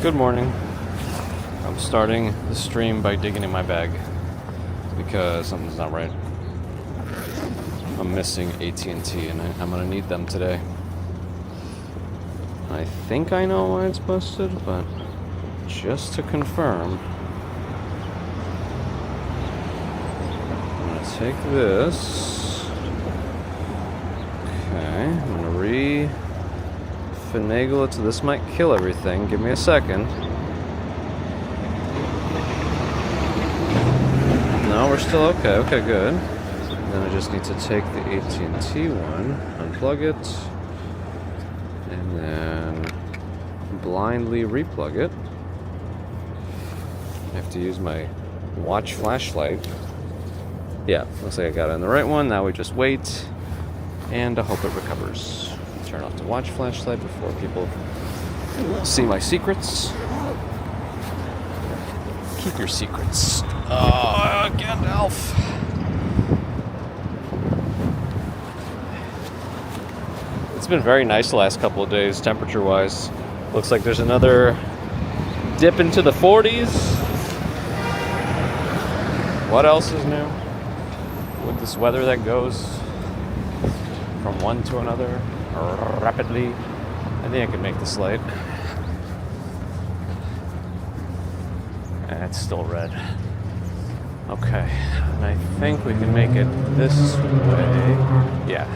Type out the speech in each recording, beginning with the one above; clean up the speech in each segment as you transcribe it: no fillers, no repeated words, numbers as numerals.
Good morning. I'm starting the stream by digging in my bag because something's not right. I'm missing AT&T and I'm gonna need them today. I think I know why it's busted, but just to confirm, I'm gonna take this. Okay, I'm gonna finagle it so this might kill everything. Give me a second. No, we're still okay. Okay, good. Then I just need to take the AT&T one, unplug it, and then blindly replug it. I have to use my watch flashlight. Yeah, looks like I got it on the right one. Now we just wait and I hope it recovers. Turn off the watch flashlight before people see my secrets. Keep your secrets. Oh, Gandalf. It's been very nice the last couple of days, temperature-wise. Looks like there's another dip into the 40s. What else is new? With this weather that goes from one to another rapidly. I think I can make this light. And it's still red. Okay, and I think we can make it this way. Yeah,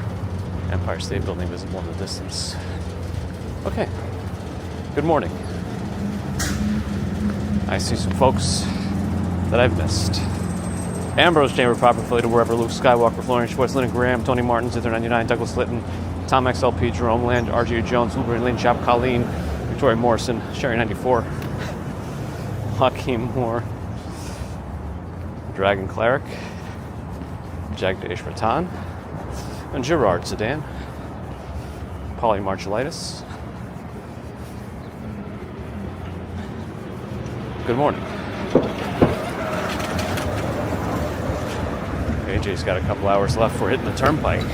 Empire State Building visible in the distance. Okay, good morning. I see some folks that I've missed. Ambrose Chamber, proper affiliated wherever, Luke Skywalker, Florian Schwartz, Lyndon Graham, Tony Martin, Zither 99, Douglas Litton, Tom XLP, Jerome Land, RJ Jones, Wilbur Lynn, Chap Colleen, Victoria Morrison, Sherry 94, Hakeem Moore, Dragon Cleric, Jagdish Ratan, and Gerard Sedan, Polly Marcellitis. Good morning. AJ's got a couple hours left for hitting the turnpike.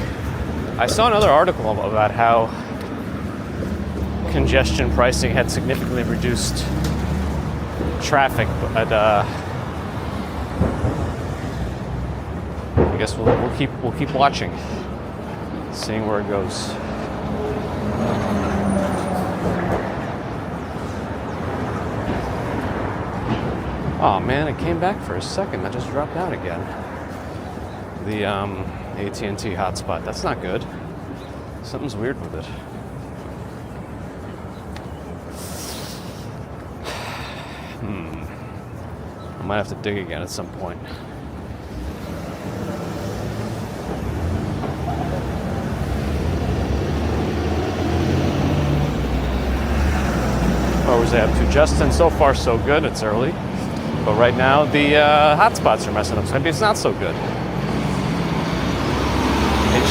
I saw another article about how congestion pricing had significantly reduced traffic, but I guess we'll keep watching, seeing where it goes. Oh man, it came back for a second. That just dropped out again. The AT&T hotspot. That's not good. Something's weird with it. I might have to dig again at some point. What was I up to? Justin, so far so good. It's early. But right now the hotspots are messing up. So maybe it's not so good. It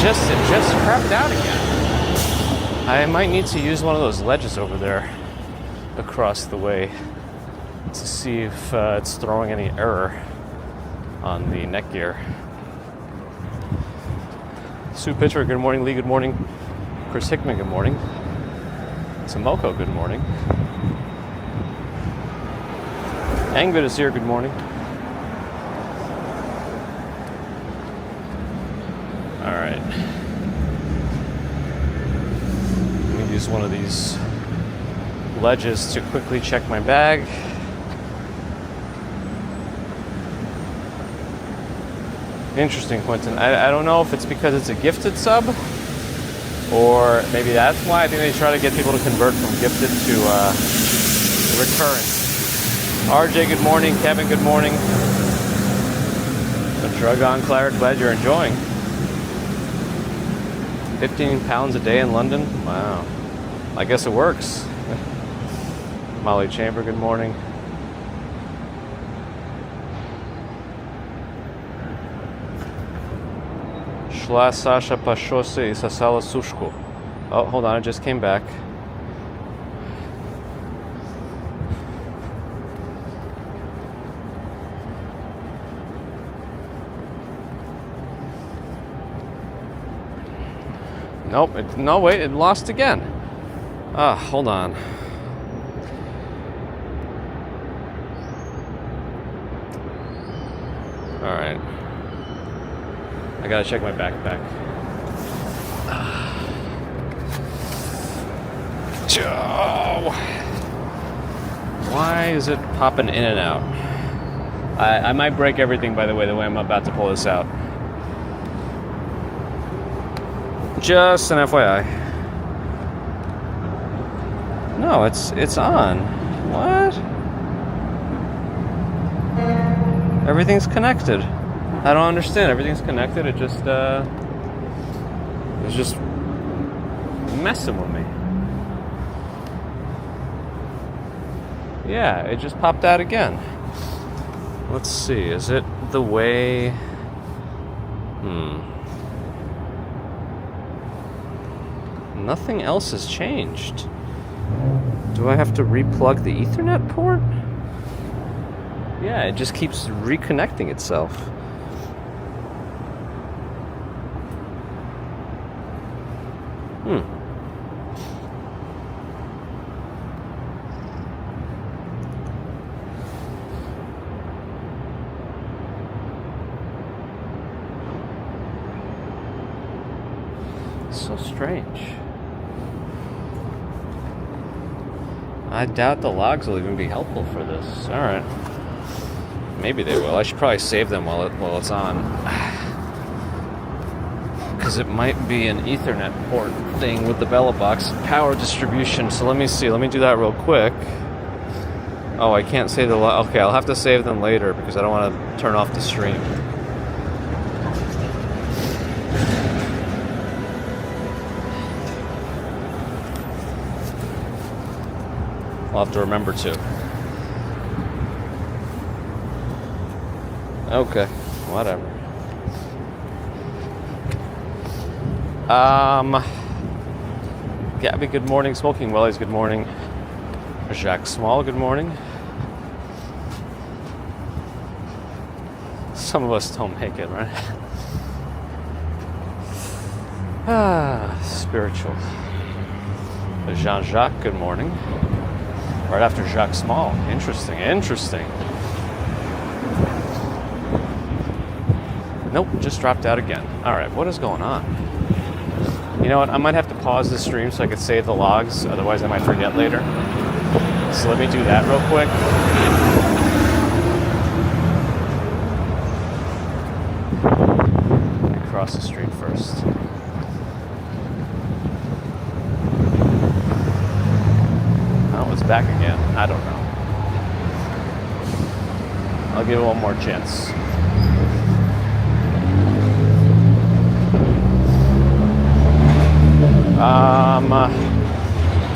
just crapped out again. I might need to use one of those ledges over there across the way to see if it's throwing any error on the Netgear. Sue Pitcher, good morning. Lee, good morning. Chris Hickman, good morning. Samoko, good morning. Angvid is here, good morning. Alright. Let me use one of these ledges to quickly check my bag. Interesting, Quentin. I don't know if it's because it's a gifted sub, or maybe that's why. I think they try to get people to convert from gifted to recurrent. RJ, good morning. Kevin, good morning. The Dragon Claret, glad you're enjoying. 15 pounds a day in London? Wow. I guess it works. Molly Chamber, good morning. Szła Sasha po szosy I zasała suszku. Oh, hold on, it just came back. Nope, no, wait, it lost again. Hold on. I gotta check my backpack. Oh. Why is it popping in and out? I might break everything, by the way I'm about to pull this out. Just an FYI. No, it's on. What? Everything's connected. I don't understand. Everything's connected. It's just messing with me. Yeah, it just popped out again. Let's see. Is it the way? Nothing else has changed. Do I have to replug the Ethernet port? Yeah, it just keeps reconnecting itself. So strange. I doubt the logs will even be helpful for this. All right. Maybe they will. I should probably save them while it's on. Because it might be an Ethernet port thing with the Bella box power distribution. So let me see. Let me do that real quick. Oh, I can't save the log. Okay, I'll have to save them later because I don't want to turn off the stream. I'll have to remember to. Okay, whatever. Gabby, good morning. Smoking Wellies, good morning. Jacques Small, good morning. Some of us don't make it, right? Spiritual. Jean-Jacques, good morning. Right after Jacques Small. Interesting. Nope, just dropped out again. All right, what is going on? You know what? I might have to pause the stream so I could save the logs. Otherwise, I might forget later. So let me do that real quick. Let me cross the street first. It's back again. I don't know. I'll give it one more chance.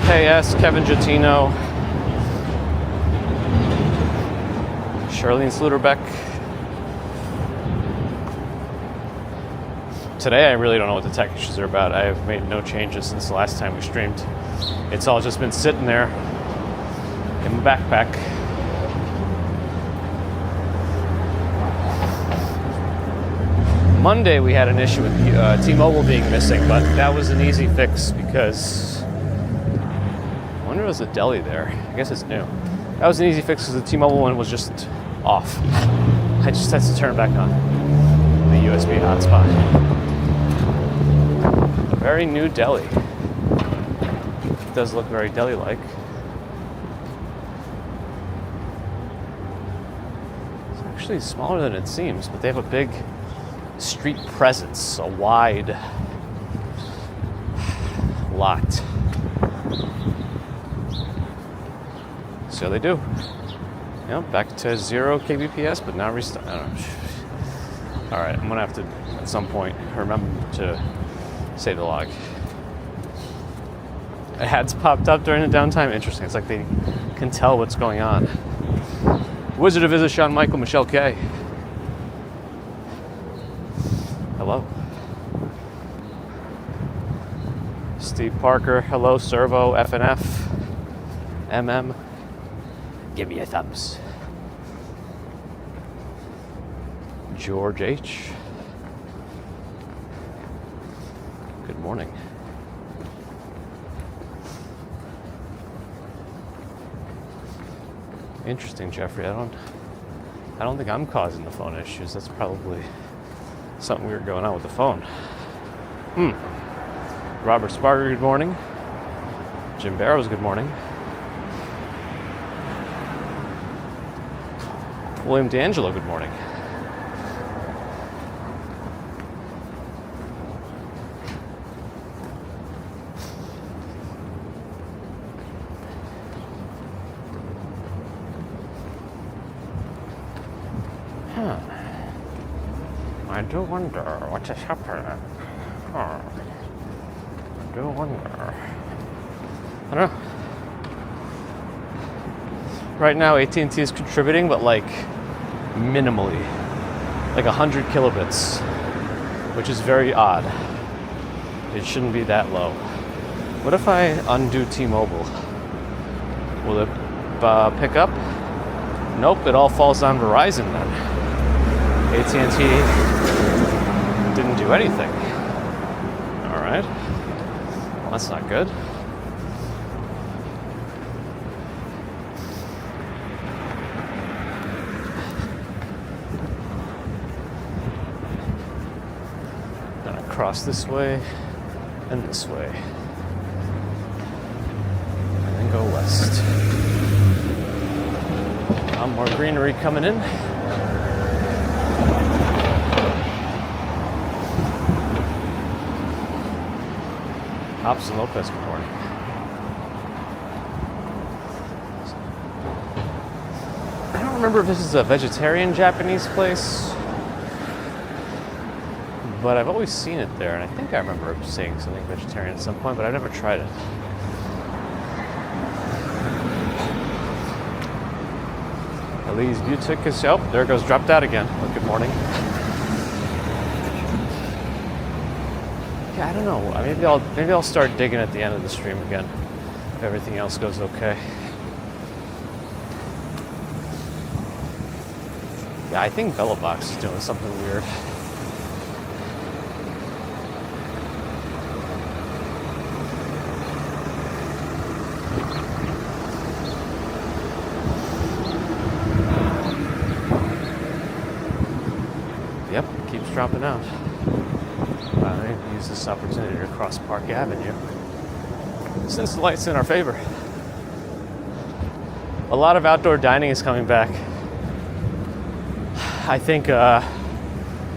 KS, Kevin Gittino, Charlene Sluderbeck. Today I really don't know what the tech issues are about. I have made no changes since the last time we streamed. It's all just been sitting there in my backpack. Monday we had an issue with T-Mobile being missing, but that was an easy fix because I wonder if there's a deli there. I guess it's new. That was an easy fix because the T-Mobile one was just off. I just had to turn it back on the USB hotspot. A very new deli. It does look very deli-like. It's actually smaller than it seems, but they have a big street presence, a wide lot. So they do. Back to 0 kbps, but now restart. I don't know. All right, I'm gonna have to at some point remember to save the log. Ads popped up during the downtime. Interesting. It's like they can tell what's going on. Wizard of Isis, Sean Michael, Michelle K. Hello. Steve Parker, hello. Servo, FNF, MM. Give me a thumbs. George H. Good morning. Interesting, Jeffrey. I don't think I'm causing the phone issues. That's probably Something weird going on with the phone. Robert Sparger, good morning. Jim Barrows, good morning. William D'Angelo, good morning. I do wonder what is happening. I do wonder. I don't know. Right now, AT&T is contributing, but like minimally, like 100 kilobits, which is very odd. It shouldn't be that low. What if I undo T-Mobile? Will it pick up? Nope, it all falls on Verizon then. AT&T didn't do anything. All right. Well, that's not good. Gonna cross this way and this way. And then go west. More greenery coming in. Hops and Lopez, good morning. I don't remember if this is a vegetarian Japanese place, but I've always seen it there, and I think I remember seeing something vegetarian at some point, but I've never tried it. Elise Butik is, oh, there it goes, dropped out again. Well, good morning. Yeah, I don't know. Maybe I'll start digging at the end of the stream again if everything else goes okay. Yeah, I think Bellabox is doing something weird. Yep, keeps dropping out. I need to use this opportunity to cross Park Avenue since the light's in our favor. A lot of outdoor dining is coming back. I think a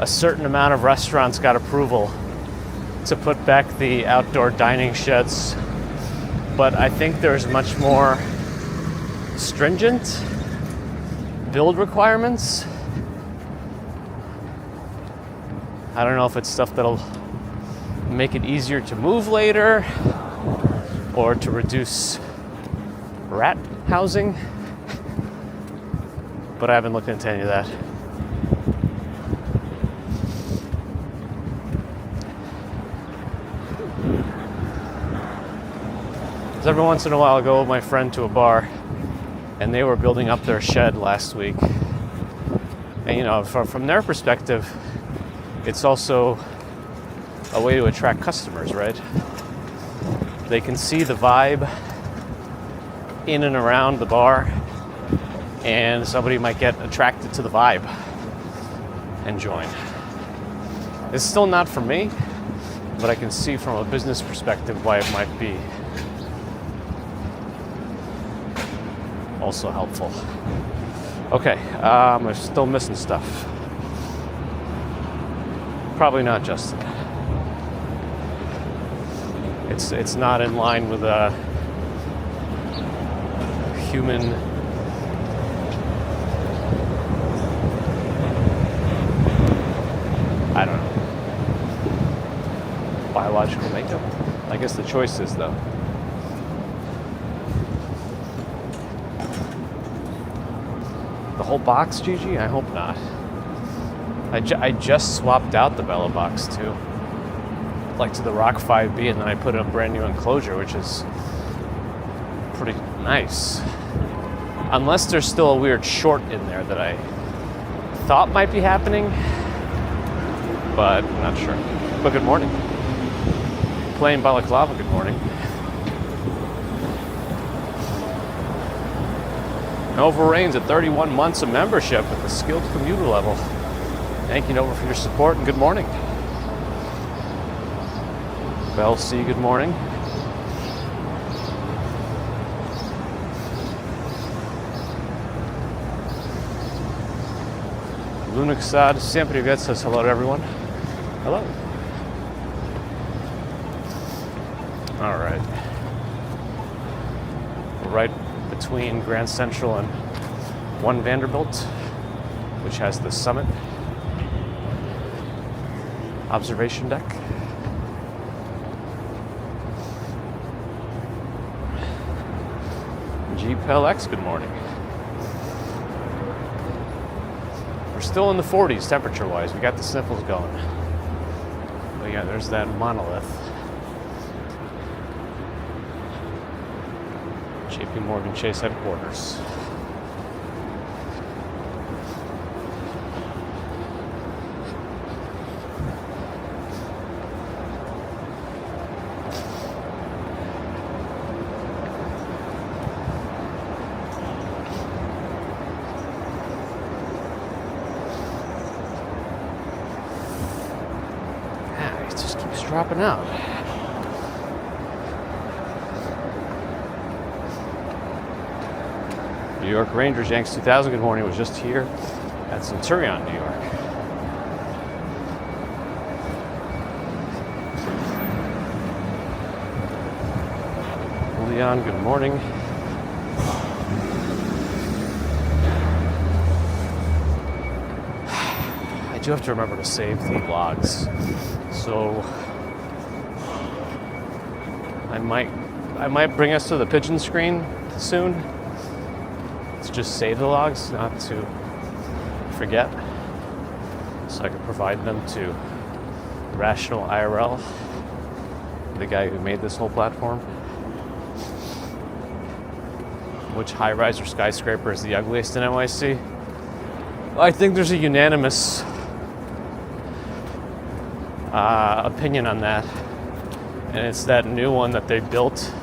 certain amount of restaurants got approval to put back the outdoor dining sheds, but I think there's much more stringent build requirements. I don't know if it's stuff that'll make it easier to move later or to reduce rat housing, but I haven't looked into any of that. Because every once in a while I go with my friend to a bar and they were building up their shed last week. And you know, from their perspective, it's also a way to attract customers, right? They can see the vibe in and around the bar, and somebody might get attracted to the vibe and join. It's still not for me, but I can see from a business perspective why it might be also helpful. Okay, I'm still missing stuff. Probably not Justin. It's not in line with a human I don't know. Biological makeup? I guess the choice is though. The whole box, Gigi? I hope not. I just swapped out the Bella box too, like to the Rock 5B, and then I put in a brand new enclosure, which is pretty nice. Unless there's still a weird short in there that I thought might be happening, but I'm not sure. But good morning. Playing Balaclava, good morning. Nova Reigns at 31 months of membership at the skilled commuter level. Thank you, Nova, for your support, and good morning. Bell C, good morning. Lunaxad sempre Vet says hello to everyone. Hello. All right. We're right between Grand Central and 1 Vanderbilt, which has the summit observation deck. GPLX, good morning. We're still in the 40s temperature-wise. We got the sniffles going. But yeah, there's that monolith. JP Morgan Chase headquarters. Dropping out. New York Rangers Yanks 2000, good morning. Was just here at Centurion, New York. Leon, good morning. I do have to remember to save the logs. So I might bring us to the pigeon screen soon. To just save the logs, not to forget. So I can provide them to Rational IRL, the guy who made this whole platform. Which high-rise or skyscraper is the ugliest in NYC? Well, I think there's a unanimous opinion on that. And it's that new one that they built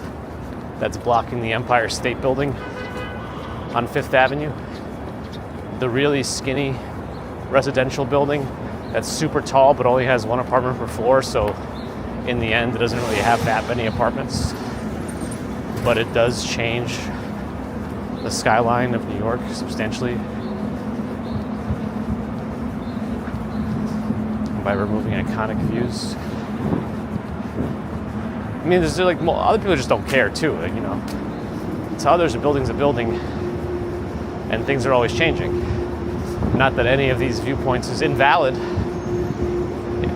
that's blocking the Empire State Building on 5th Avenue. The really skinny residential building that's super tall but only has 1 apartment per floor, so in the end it doesn't really have that many apartments. But it does change the skyline of New York substantially by removing iconic views. I mean, there's like other people just don't care too. Like, you know, it's how there's a building's a building, and things are always changing. Not that any of these viewpoints is invalid.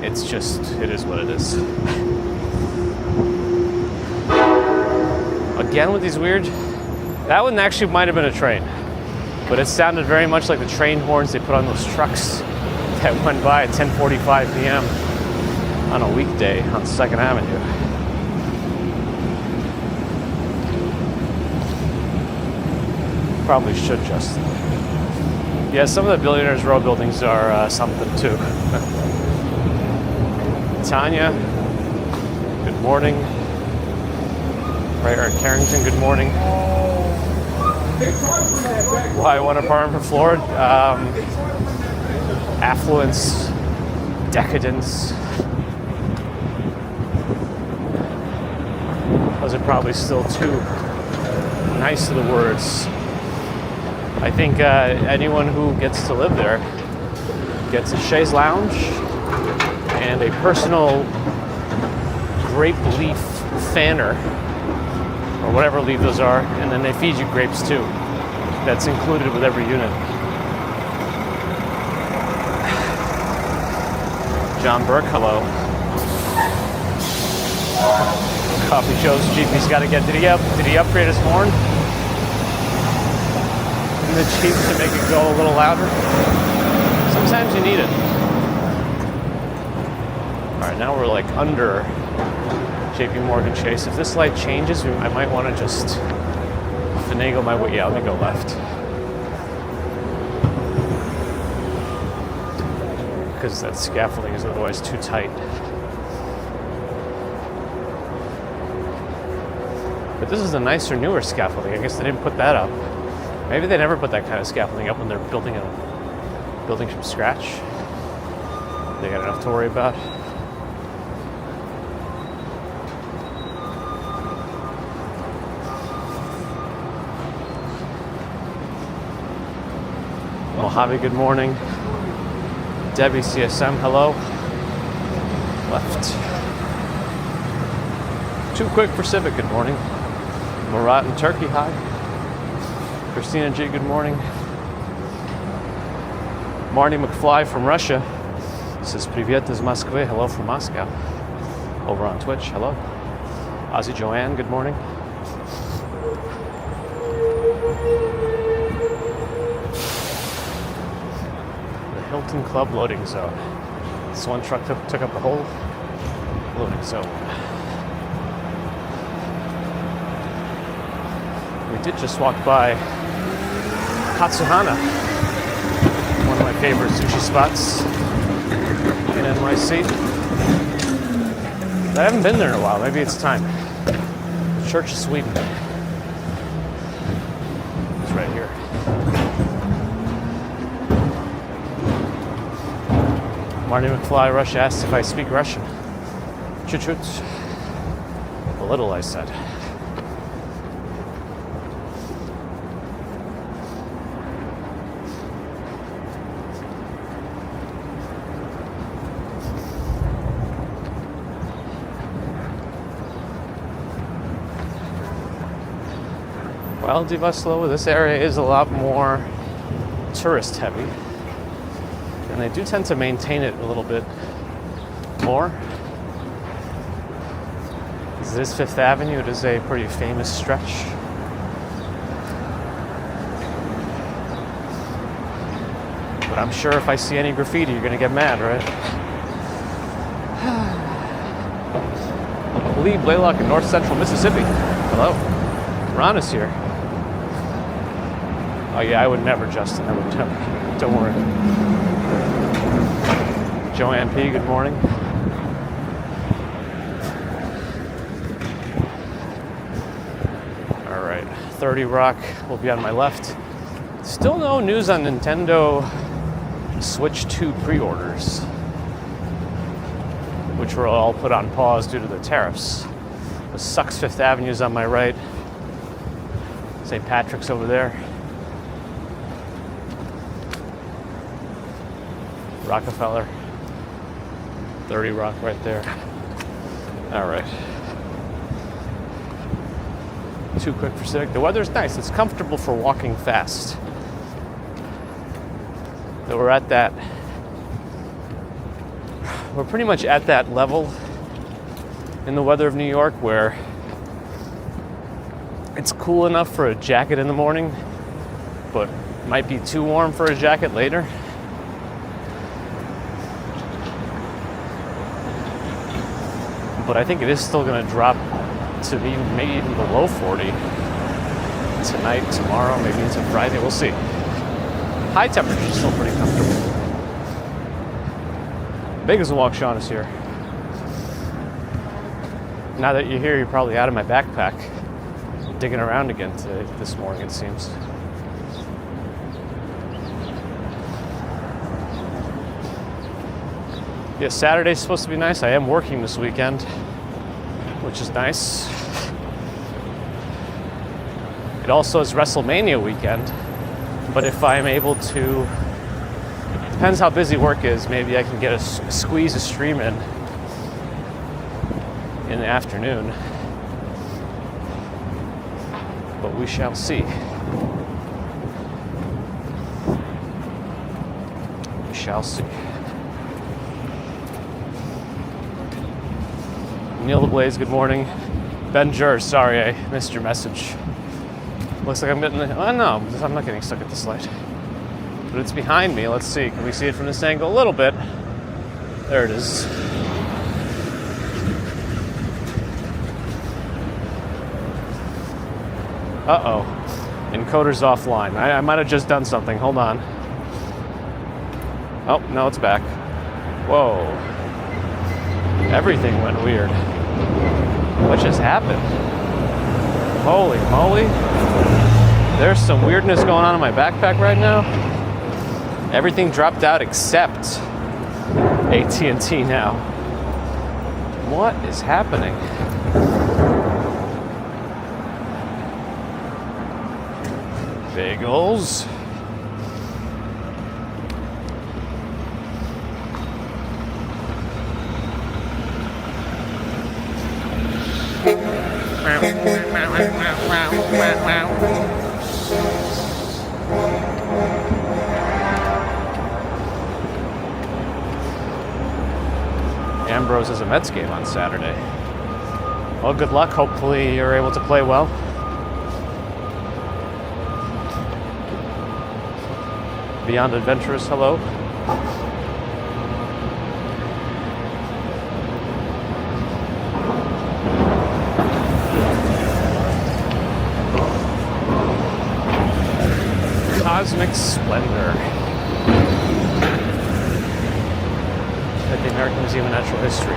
It's just, it is what it is. Again with these weird. That one actually might have been a train, but it sounded very much like the train horns they put on those trucks that went by at 10:45 p.m. on a weekday on 2nd Avenue. Probably should just. Yeah, some of the Billionaires Row buildings are something too. Tanya, good morning. Right, Carrington, good morning. Why 1 apartment per floor? Affluence, decadence. Those are probably still too nice to the words. I think anyone who gets to live there gets a chaise lounge and a personal grape leaf fanner, or whatever leaf those are, and then they feed you grapes too. That's included with every unit. John Burke, hello. Coffee shows GP's got to get. Did he upgrade his horn? In the Jeep to make it go a little louder? Sometimes you need it. All right, now we're like under JP Morgan Chase. If this light changes, I might want to just finagle my way. Yeah, let me go left. Because that scaffolding is otherwise too tight. But this is a nicer, newer scaffolding. I guess they didn't put that up. Maybe they never put that kind of scaffolding up when they're building from scratch. They got enough to worry about. Mojave, good morning. Debbie, CSM, hello. Left. Too quick for Civic, good morning. Murat in Turkey, hi. Christina G, good morning. Marty McFly from Russia says, Privyet iz Moskvy, hello from Moscow. Over on Twitch, hello. Ozzy Joanne, good morning. The Hilton Club loading zone. This one truck took up the whole loading zone. We did just walk by Katsuhana, one of my favorite sushi spots in NYC. I haven't been there in a while. Maybe it's time. Church of Sweden. It's right here. Marty McFly, Russia, asked if I speak Russian. Chut-chut. A little, I said. Well, Divaslo, this area is a lot more tourist heavy. And they do tend to maintain it a little bit more. This is Fifth Avenue. It is a pretty famous stretch. But I'm sure if I see any graffiti, you're going to get mad, right? Lee Blaylock in north central Mississippi. Hello. Ron is here. Oh yeah, I would never, Justin. I would never. Don't worry. Joanne P, good morning. All right, 30 Rock will be on my left. Still no news on Nintendo Switch 2 pre-orders, which were all put on pause due to the tariffs. The sucks Fifth Avenue's on my right. St. Patrick's over there. Rockefeller. 30 Rock right there. All right. Too quick for Civic. The weather's nice. It's comfortable for walking fast. So we're pretty much at that level in the weather of New York where it's cool enough for a jacket in the morning, but might be too warm for a jacket later. But I think it is still going to drop to maybe even below 40 tonight, tomorrow, maybe into Friday. We'll see. High temperature is still pretty comfortable. Big as a walk, Sean is here. Now that you're here, you're probably out of my backpack. Digging around again this morning, it seems. Yeah, Saturday's supposed to be nice. I am working this weekend, which is nice. It also is WrestleMania weekend, but if I'm able to, depends how busy work is, maybe I can get squeeze a stream in the afternoon. But we shall see. We shall see. Neil the Blaze, good morning. Ben Jur, sorry I missed your message. Looks like I'm getting oh no, I'm not getting stuck at this light. But it's behind me. Let's see. Can we see it from this angle? A little bit. There it is. Uh-oh. Encoder's offline. I might have just done something. Hold on. Oh, no, it's back. Whoa. Everything went weird. What just happened? Holy moly. There's some weirdness going on in my backpack right now. Everything dropped out except AT&T now. What is happening? Bagels. Ambrose has a Mets game on Saturday. Well, good luck. Hopefully you're able to play well. Beyond Adventurous, hello. Cosmic Splendor at the American Museum of Natural History.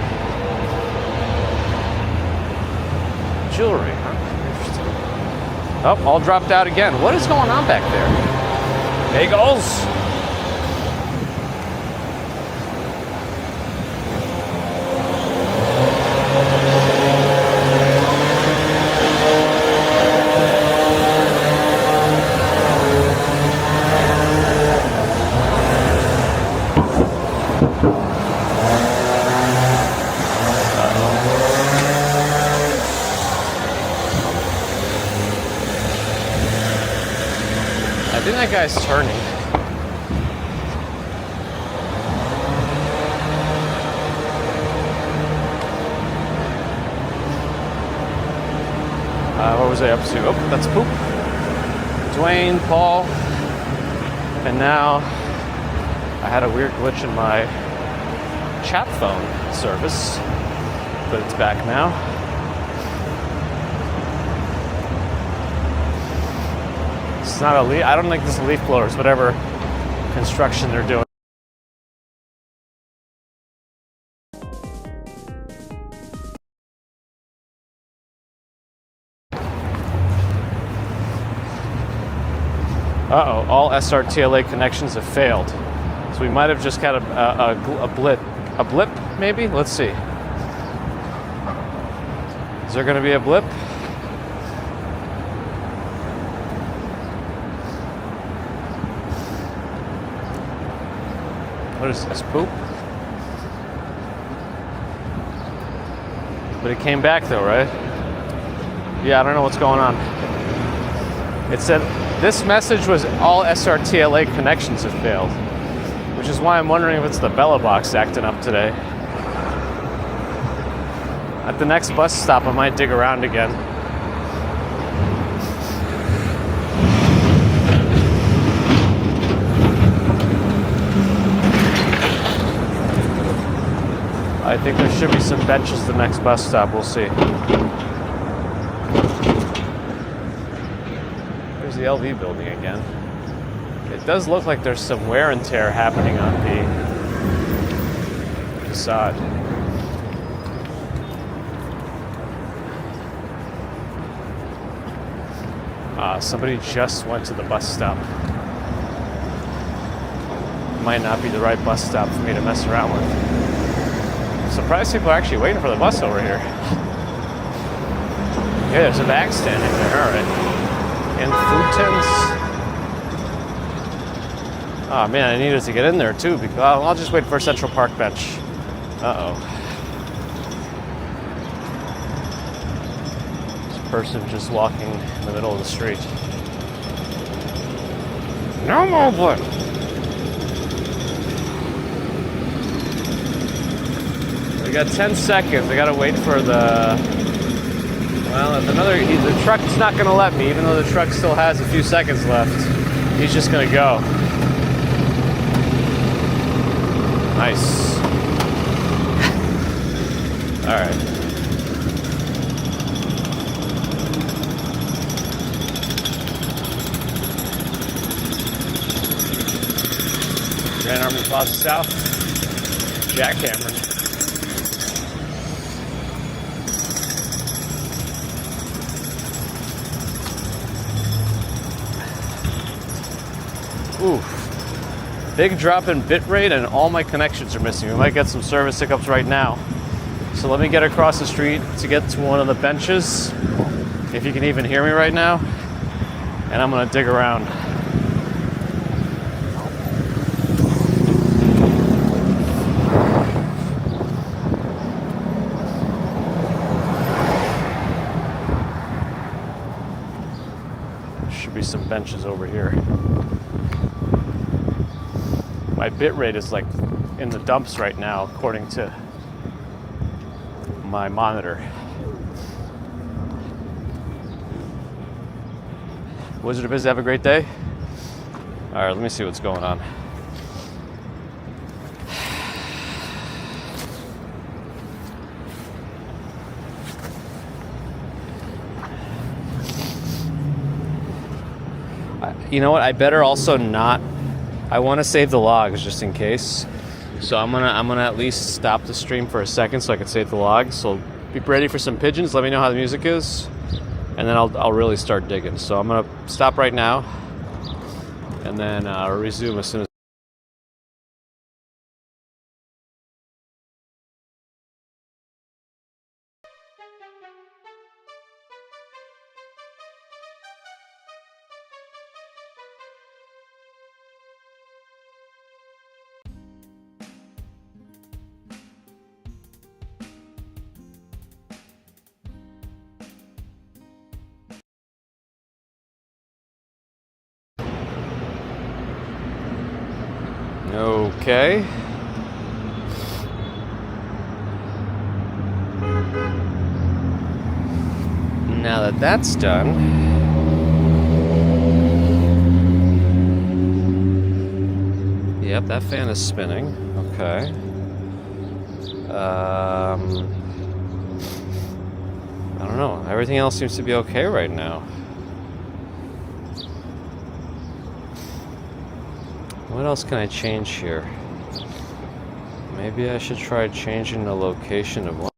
Jewelry, huh? Interesting. Oh, all dropped out again. What is going on back there? Bagels. I think that guy's turning. What was I up to? Oh, that's Poop. Dwayne, Paul. And now I had a weird glitch in my chat phone service, but it's back now. It's not a leaf. I don't think this is a leaf blower. It's whatever construction they're doing. Uh-oh, all SRTLA connections have failed. So we might have just got a blip. A blip, maybe? Let's see. Is there going to be a blip? What is this, Poop? But it came back though, right? Yeah, I don't know what's going on. It said this message was all SRTLA connections have failed, which is why I'm wondering if it's the Bella box acting up today. At the next bus stop, I might dig around again. I think there should be some benches at the next bus stop. We'll see. There's the LV building again. It does look like there's some wear and tear happening on the facade. Somebody just went to the bus stop. Might not be the right bus stop for me to mess around with. Surprised people are actually waiting for the bus over here. Yeah, there's a bag standing there, alright. And food tents. Oh man, I needed to get in there too, because I'll just wait for a Central Park bench. Uh-oh. This person just walking in the middle of the street. No movement! We got 10 seconds. I gotta wait for the... Well, if the truck's not gonna let me, even though the truck still has a few seconds left. He's just gonna go. Nice. All right. Grand Army Plaza South. Jackhammering. Oof. Big drop in bitrate and all my connections are missing. We might get some service hiccups right now. So let me get across the street to get to one of the benches, if you can even hear me right now, and I'm gonna dig around. Should be some benches over here. My bitrate is like in the dumps right now, according to my monitor. Wizard of Biz, have a great day. All right, let me see what's going on. You know what? I better also not. I want to save the logs just in case. So I'm gonna at least stop the stream for a second so I can save the logs. So be ready for some pigeons. Let me know how the music is, and then I'll really start digging. So I'm gonna stop right now, and then resume as soon as. Okay. Now that that's done, yep, that fan is spinning. Okay. I don't know. Everything else seems to be okay right now. What else can I change here? Maybe I should try changing the location of one.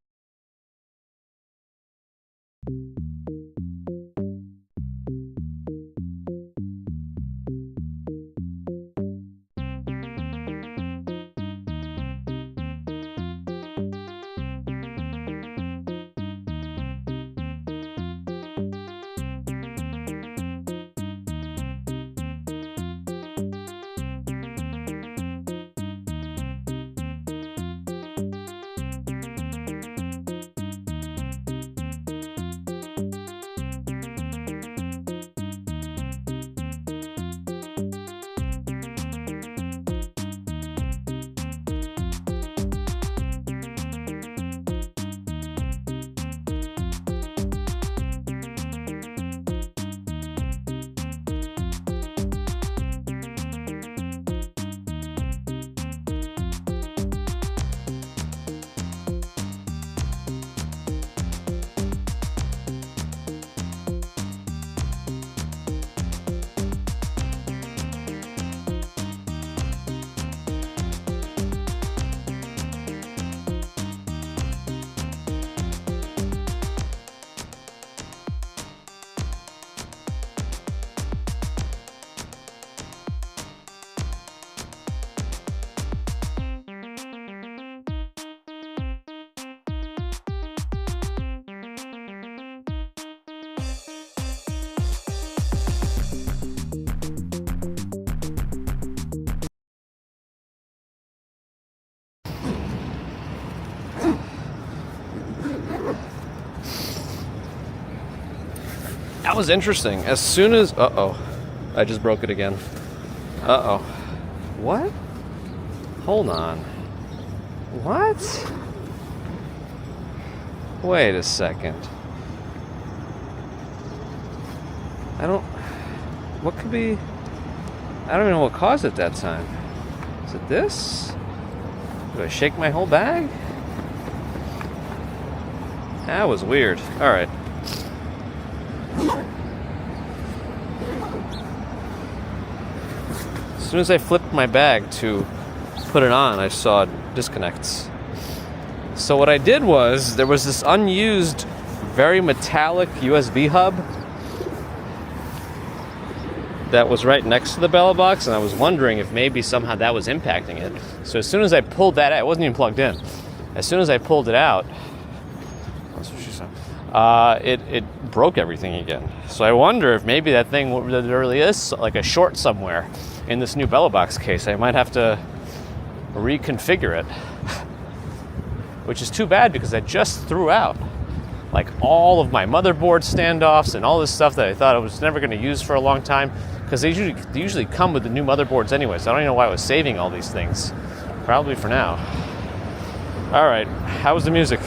That was interesting. As soon as... Uh-oh. I just broke it again. Uh-oh. What? Hold on. What? Wait a second. I don't... What could be... I don't even know what caused it that time. Is it this? Do I shake my whole bag? That was weird. Alright. As soon as I flipped my bag to put it on, I saw disconnects. So what I did was, there was this unused, very metallic USB hub. that was right next to the bella box, and I was wondering if maybe somehow that was impacting it. So as soon as I pulled that out, it wasn't even plugged in. As soon as I pulled it out, that's what she said, it broke everything again. So I wonder if maybe that thing, there really is like a short somewhere in this new bella box case. I might have to reconfigure it, which is too bad because I just threw out like all of my motherboard standoffs and all this stuff that I thought I was never going to use for a long time, because they usually come with the new motherboards anyway, so I don't even know why I was saving all these things. Probably for now. All right, how was the music?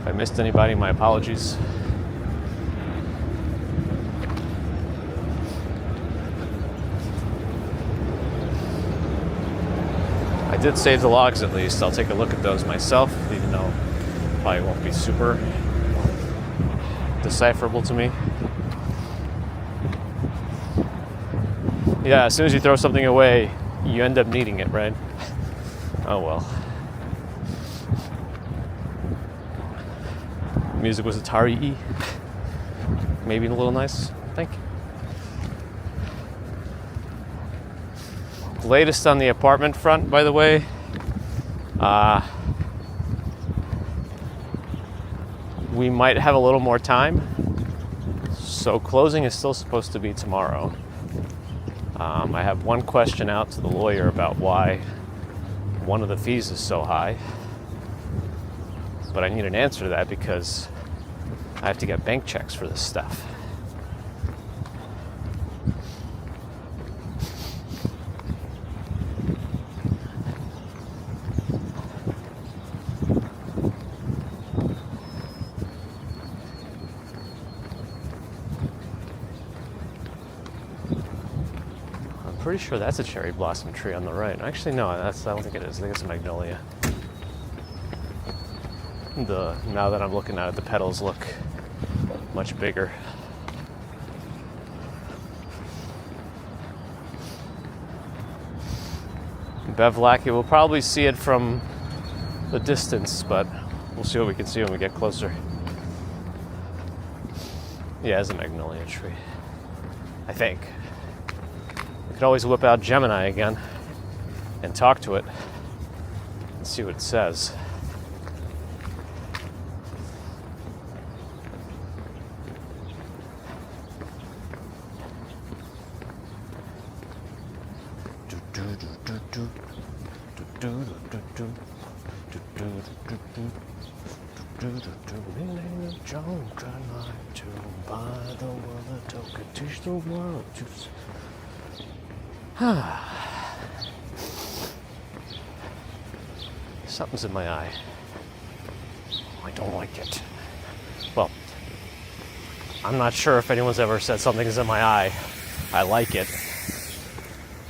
If I missed anybody, my apologies. I did save the logs at least. I'll take a look at those myself, even though probably won't be super decipherable to me. Yeah, as soon as you throw something away, you end up needing it, right? Oh well. Music was Atari E. Maybe a little nice. Thank you. Latest on the apartment front, by the way. We might have a little more time. So closing is still supposed to be tomorrow. I have one question out to the lawyer about why one of the fees is so high. But I need an answer to that because I have to get bank checks for this stuff. Pretty sure that's a cherry blossom tree on the right. Actually, no, I don't think it is. I think it's a magnolia. Now that I'm looking at it, the petals look much bigger. Bevlac, we'll probably see it from the distance, but we'll see what we can see when we get closer. Yeah, it's a magnolia tree, I think. Could always whip out Gemini again and talk to it and see what it says. Teach the world to something's in my eye. I don't like it. Well, I'm not sure if anyone's ever said something's in my eye. I like it.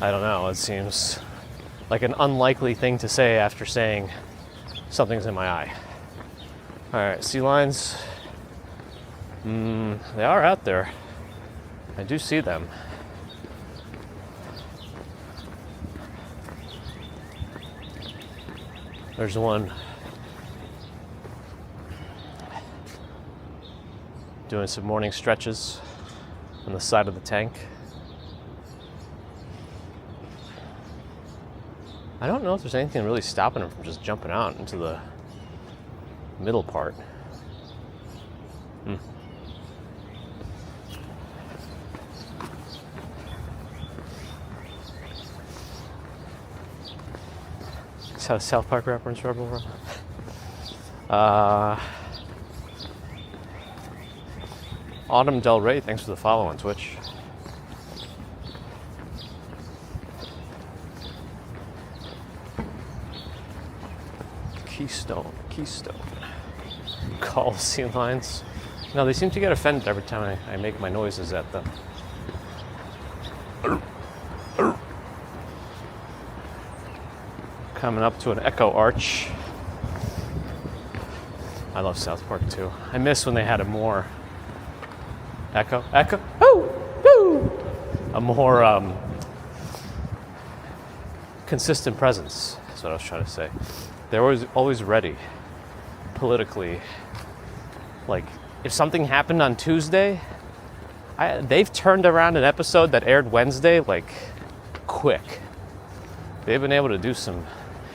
I don't know. It seems like an unlikely thing to say after saying something's in my eye. All right, sea lions. They are out there. I do see them. There's one doing some morning stretches on the side of the tank. I don't know if there's anything really stopping him from just jumping out into the middle part. How South Park reference Rebel. Autumn Del Rey, thanks for the follow on Twitch. Keystone. Call sea lions. No, they seem to get offended every time I make my noises at them. Coming up to an echo arch. I love South Park too. I miss when they had a more echo, woo, woo, a more consistent presence. That's what I was trying to say. They're always ready, politically. Like, if something happened on Tuesday, they've turned around an episode that aired Wednesday, like, quick. They've been able to do some,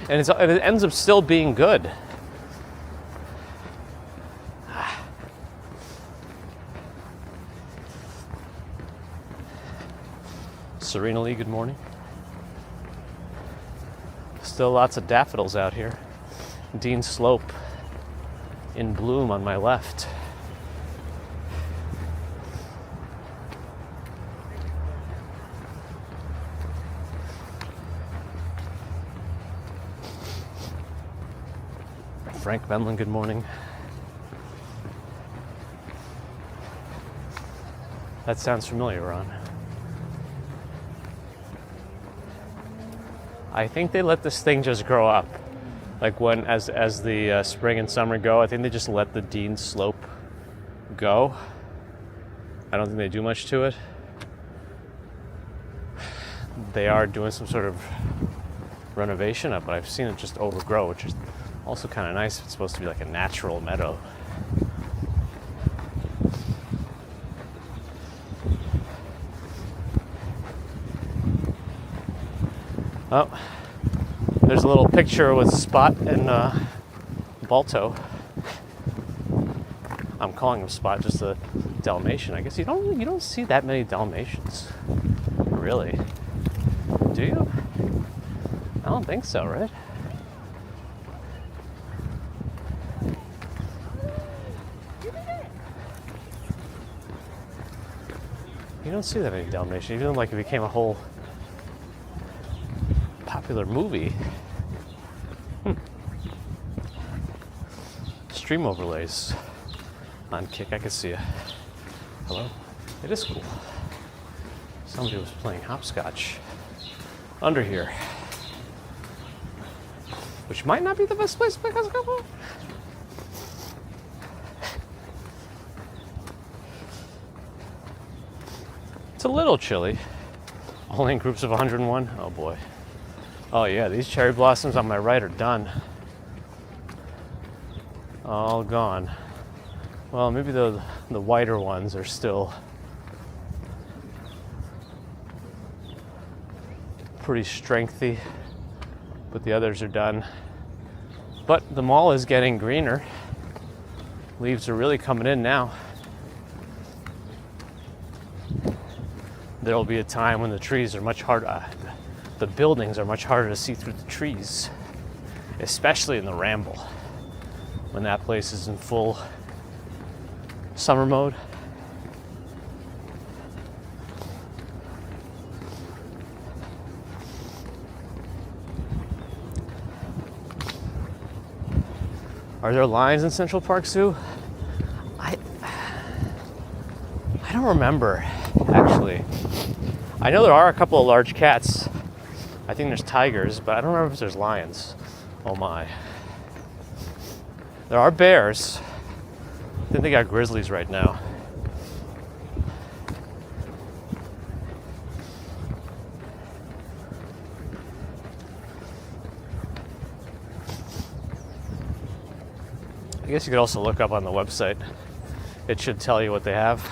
and it ends up still being good. Serena Lee, good morning. Still lots of daffodils out here. Dean Slope in bloom on my left. Frank Benlin, good morning. That sounds familiar, Ron. I think they let this thing just grow up. Like when, as the spring and summer go, I think they just let the Dean Slope go. I don't think they do much to it. They are doing some sort of renovation up, but I've seen it just overgrow, which is also kind of nice. It's supposed to be like a natural meadow. Oh, there's a little picture with Spot and Balto. I'm calling him Spot, just a Dalmatian. I guess you don't see that many Dalmatians, really, do you? I don't think so, right? You don't see that many Dalmatians, even like it became a whole popular movie. Stream overlays on Kick. I could see it. Hello? It is cool. Somebody was playing hopscotch under here, which might not be the best place to play hopscotch. It's a little chilly. Only in groups of 101. Oh boy. Oh yeah, these cherry blossoms on my right are done. All gone. Well, maybe the whiter ones are still pretty strengthy, but the others are done. But the mall is getting greener. Leaves are really coming in now. There will be a time when the trees are much harder. The buildings are much harder to see through the trees, especially in the Ramble, when that place is in full summer mode. Are there lions in Central Park Zoo? I don't remember, actually. I know there are a couple of large cats. I think there's tigers, but I don't remember if there's lions. Oh my. There are bears. I think they got grizzlies right now. I guess you could also look up on the website. It should tell you what they have.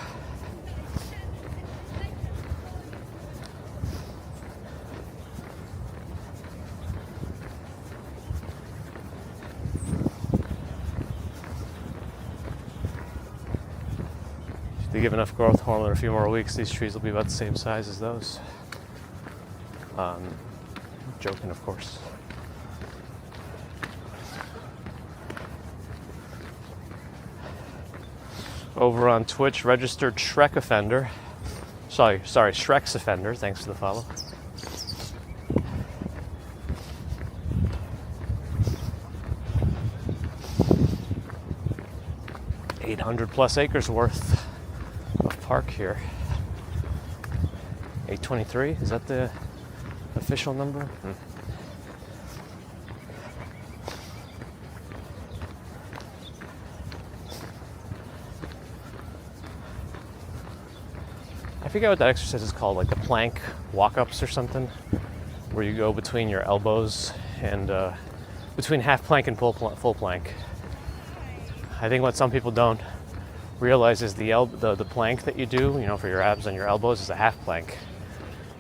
If they give enough growth hormone in a few more weeks, these trees will be about the same size as those. Joking, of course. Over on Twitch, registered Shrek offender. Sorry, Shrek's offender. Thanks for the follow. +800 acres worth of park here. 823, is that the official number? I forget what that exercise is called, like the plank walk-ups or something, where you go between your elbows and between half plank and full plank. I think what some people don't realize is the plank that you do, for your abs and your elbows is a half plank.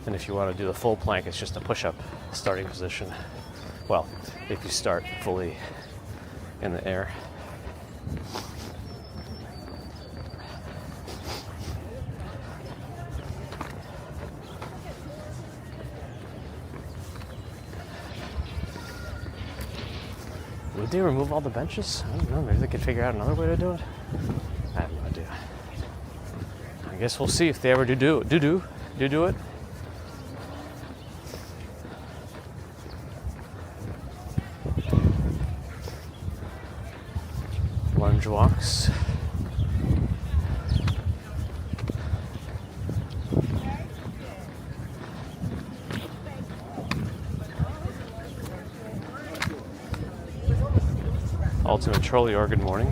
And if you want to do the full plank, it's just a push-up starting position. Well, if you start fully in the air. Would they remove all the benches? I don't know. Maybe they could figure out another way to do it. I have no idea. I guess we'll see if they ever do it. Lunge walks. Ultimate trolley organ morning.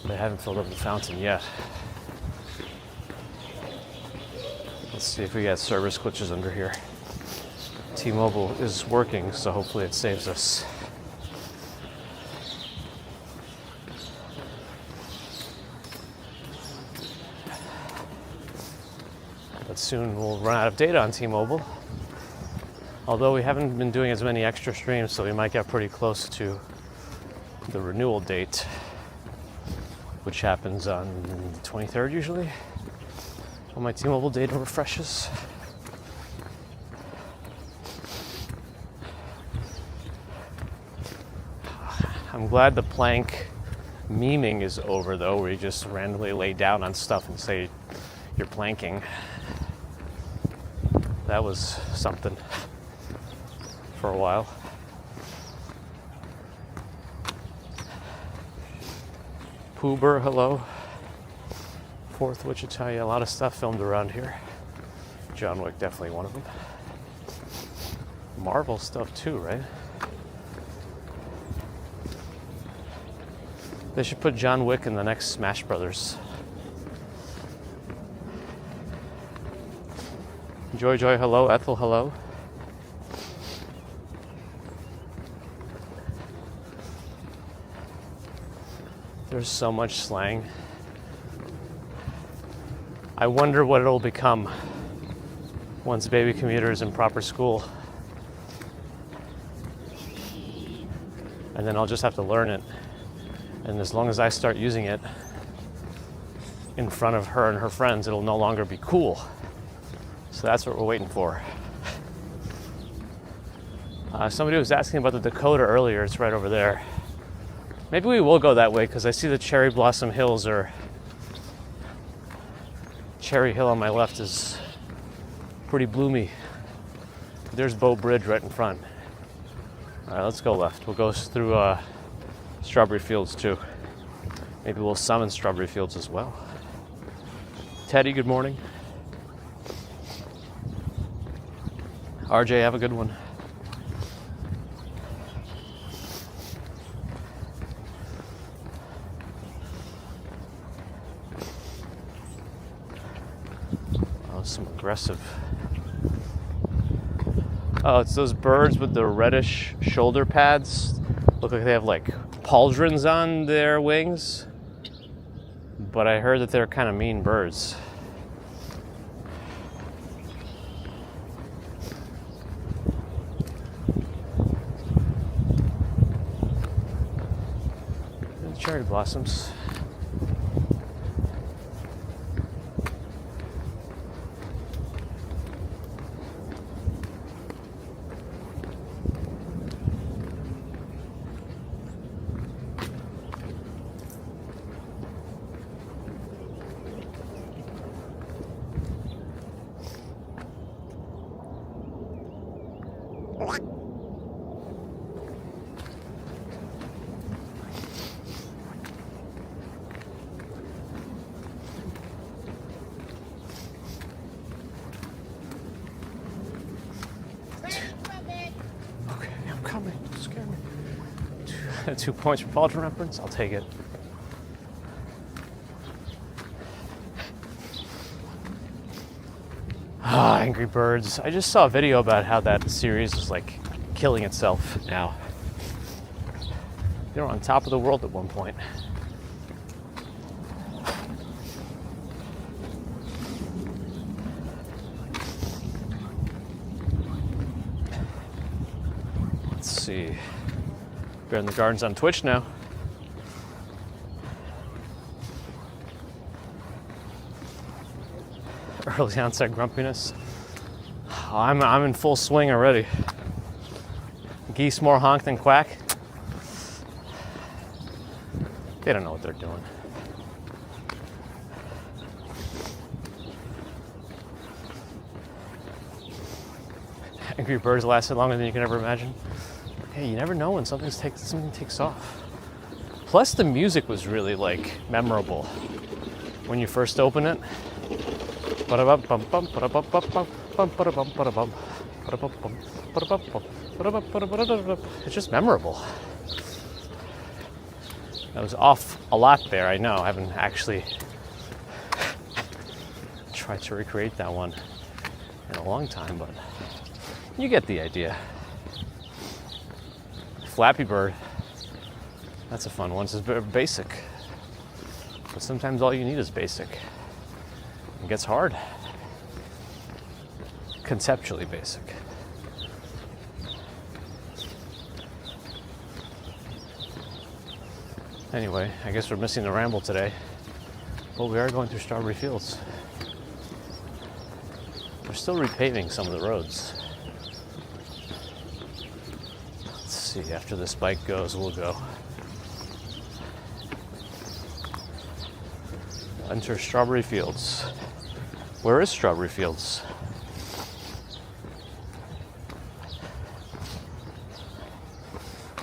They haven't filled up the fountain yet. Let's see if we got service glitches under here. T-Mobile is working, so hopefully it saves us. But soon we'll run out of data on T-Mobile. Although we haven't been doing as many extra streams, so we might get pretty close to the renewal date, which happens on the 23rd usually, when my T-Mobile data refreshes. I'm glad the plank memeing is over, though, where you just randomly lay down on stuff and say you're planking. That was something for a while. Poober, hello. 4th Wichita, a lot of stuff filmed around here. John Wick, definitely one of them. Marvel stuff too, right? They should put John Wick in the next Smash Brothers. Joy, hello. Ethel, hello. There's so much slang. I wonder what it'll become once baby commuter is in proper school. And then I'll just have to learn it. And as long as I start using it in front of her and her friends, it'll no longer be cool. So that's what we're waiting for. Somebody was asking about the Dakota earlier. It's right over there. Maybe we will go that way because I see the Cherry Blossom Hills, or Cherry Hill on my left is pretty bloomy. There's Bow Bridge right in front. All right, let's go left. We'll go through Strawberry Fields too. Maybe we'll summon Strawberry Fields as well. Teddy, good morning. RJ, have a good one. Oh, some aggressive. Oh, it's those birds with the reddish shoulder pads. Look like they have like pauldrons on their wings. But I heard that they're kind of mean birds. Cherry blossoms. 2 points for Paul remembrance. I'll take it. Angry Birds. I just saw a video about how that series is like killing itself now. They were on top of the world at one point. Let's see. Bear in the Garden's on Twitch now. Early onset grumpiness. I'm in full swing already. Geese more honk than quack. They don't know what they're doing. Angry Birds lasted longer than you can ever imagine. Hey, you never know when something takes off. Plus, the music was really like memorable when you first open it. It's just memorable. I was off a lot there, I know. I haven't actually tried to recreate that one in a long time, but you get the idea. Flappy Bird. That's a fun one. It's basic. But sometimes all you need is basic. It gets hard. Conceptually basic. Anyway, I guess we're missing the ramble today. But we are going through Strawberry Fields. We're still repaving some of the roads. Let's see, after this bike goes, we'll go. Enter Strawberry Fields. Where is Strawberry Fields?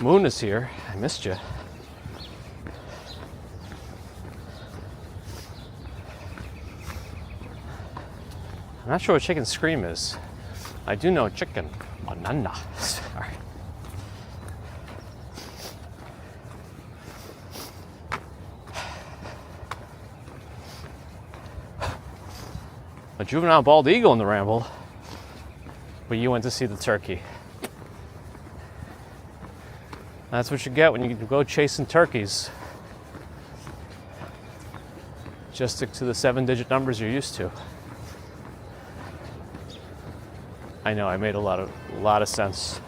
Moon is here. I missed you. I'm not sure what chicken scream is. I do know chicken banana. Sorry. A juvenile bald eagle in the ramble, but you went to see the turkey. That's what you get when you go chasing turkeys. Just stick to the 7-digit numbers you're used to. I know, I made a lot of sense.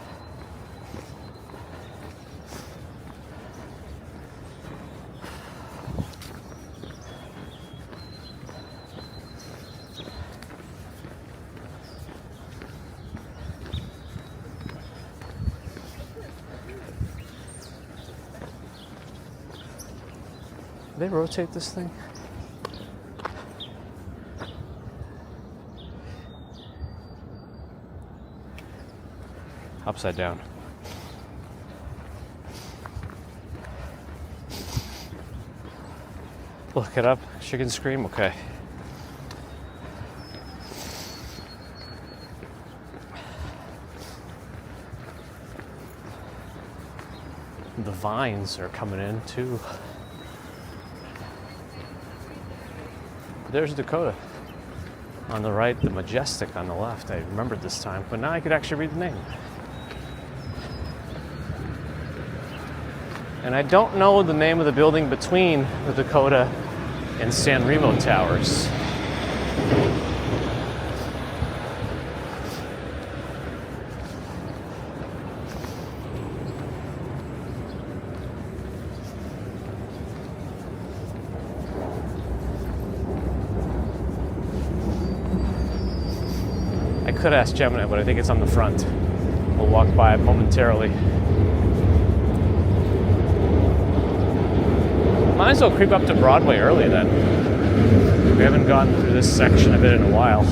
Did they rotate this thing? Upside down. Look it up. Chicken scream? Okay. The vines are coming in too. There's Dakota on the right, the Majestic on the left. I remembered this time, but now I could actually read the name. And I don't know the name of the building between the Dakota and San Remo Towers. I could ask Gemini, but I think it's on the front. We'll walk by it momentarily. Might as well creep up to Broadway early then. We haven't gone through this section of it in a while.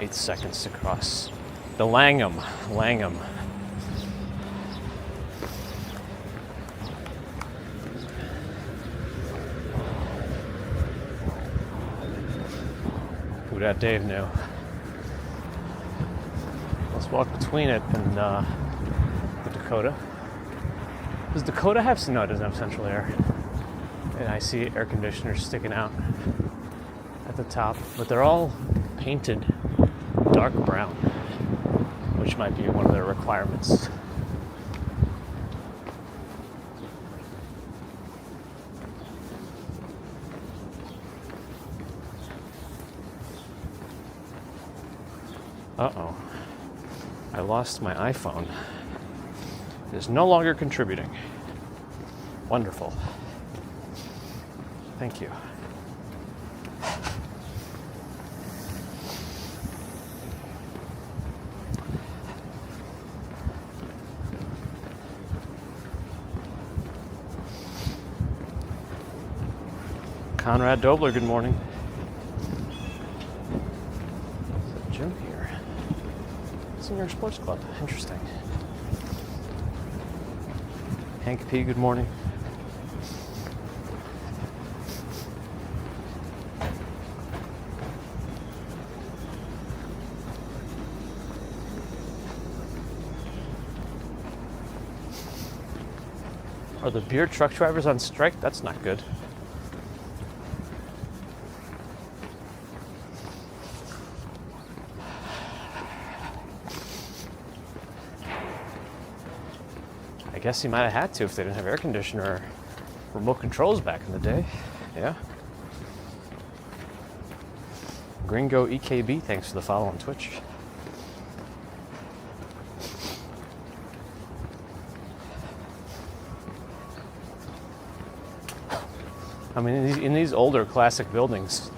Eight seconds to cross the Langham. Ooh, that Dave knew. Let's walk between it and the Dakota. Does Dakota have... No, it doesn't have central air. And I see air conditioners sticking out at the top. But they're all painted dark brown, which might be one of their requirements. Uh-oh. I lost my iPhone. It is no longer contributing. Wonderful. Thank you. Conrad Dobler, good morning. There's a gym here. Senior Sports Club. Interesting. Hank P, good morning. Are the beer truck drivers on strike? That's not good. I guess he might have had to if they didn't have air conditioner or remote controls back in the day. Yeah. Gringo EKB, thanks for the follow on Twitch. I mean, in these older classic buildings,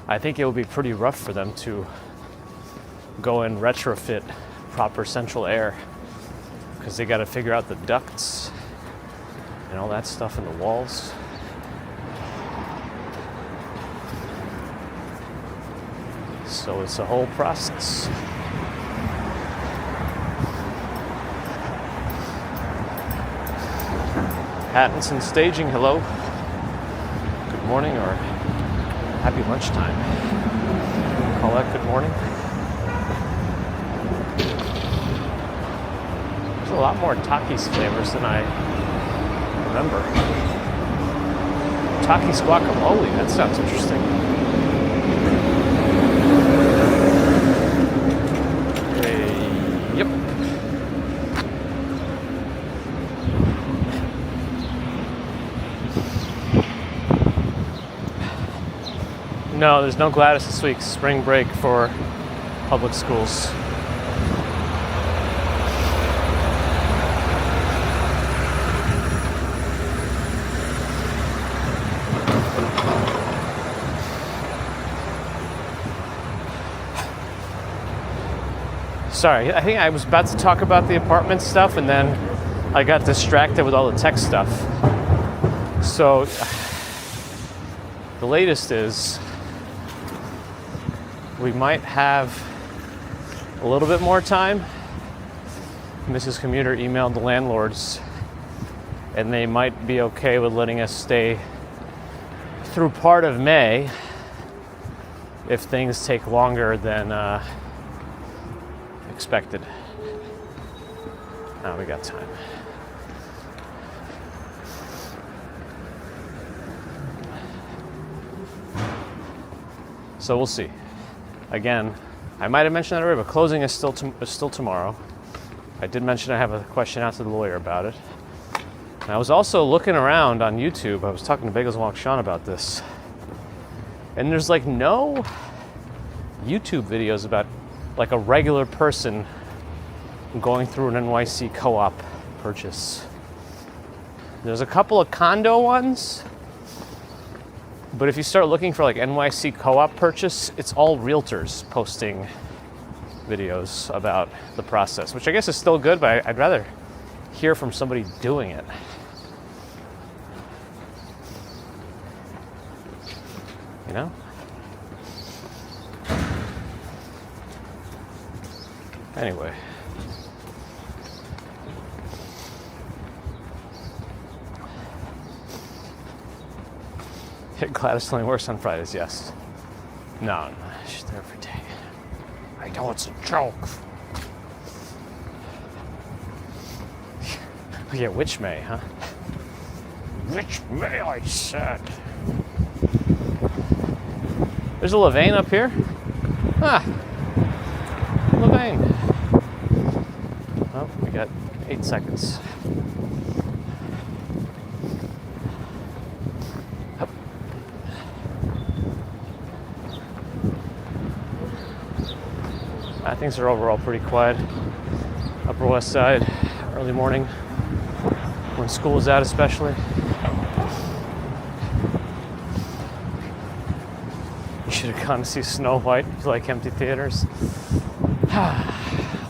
I think it would be pretty rough for them to go and retrofit proper central air, because they got to figure out the ducts and all that stuff in the walls. So it's a whole process. Pattinson Staging, hello. Good morning or happy lunchtime. Colette, good morning. There's a lot more Takis flavors than I remember. Takis guacamole, that sounds interesting. Yep. No, there's no Gladys this week. Spring break for public schools. Sorry, I think I was about to talk about the apartment stuff and then I got distracted with all the tech stuff. So, the latest is we might have a little bit more time. Mrs. Commuter emailed the landlords and they might be okay with letting us stay through part of May if things take longer than expected. Now we got time. So we'll see. Again, I might have mentioned that already, but closing is still tomorrow. I did mention I have a question out to the lawyer about it. And I was also looking around on YouTube. I was talking to Bagels and Walk Sean about this. And there's like no YouTube videos about like a regular person going through an NYC co-op purchase. There's a couple of condo ones, but if you start looking for like NYC co-op purchase, it's all realtors posting videos about the process, which I guess is still good, but I'd rather hear from somebody doing it. You know? Anyway. Gladys only works on Fridays, yes. No. She's there every day. I know it's a joke. Yeah, which May, huh? Which May, I said. There's a Levain up here. Ah, Levain. Oh, we got 8 seconds. Things are overall pretty quiet. Upper West Side, early morning, when school is out especially. You should have gone to see Snow White if you like empty theaters.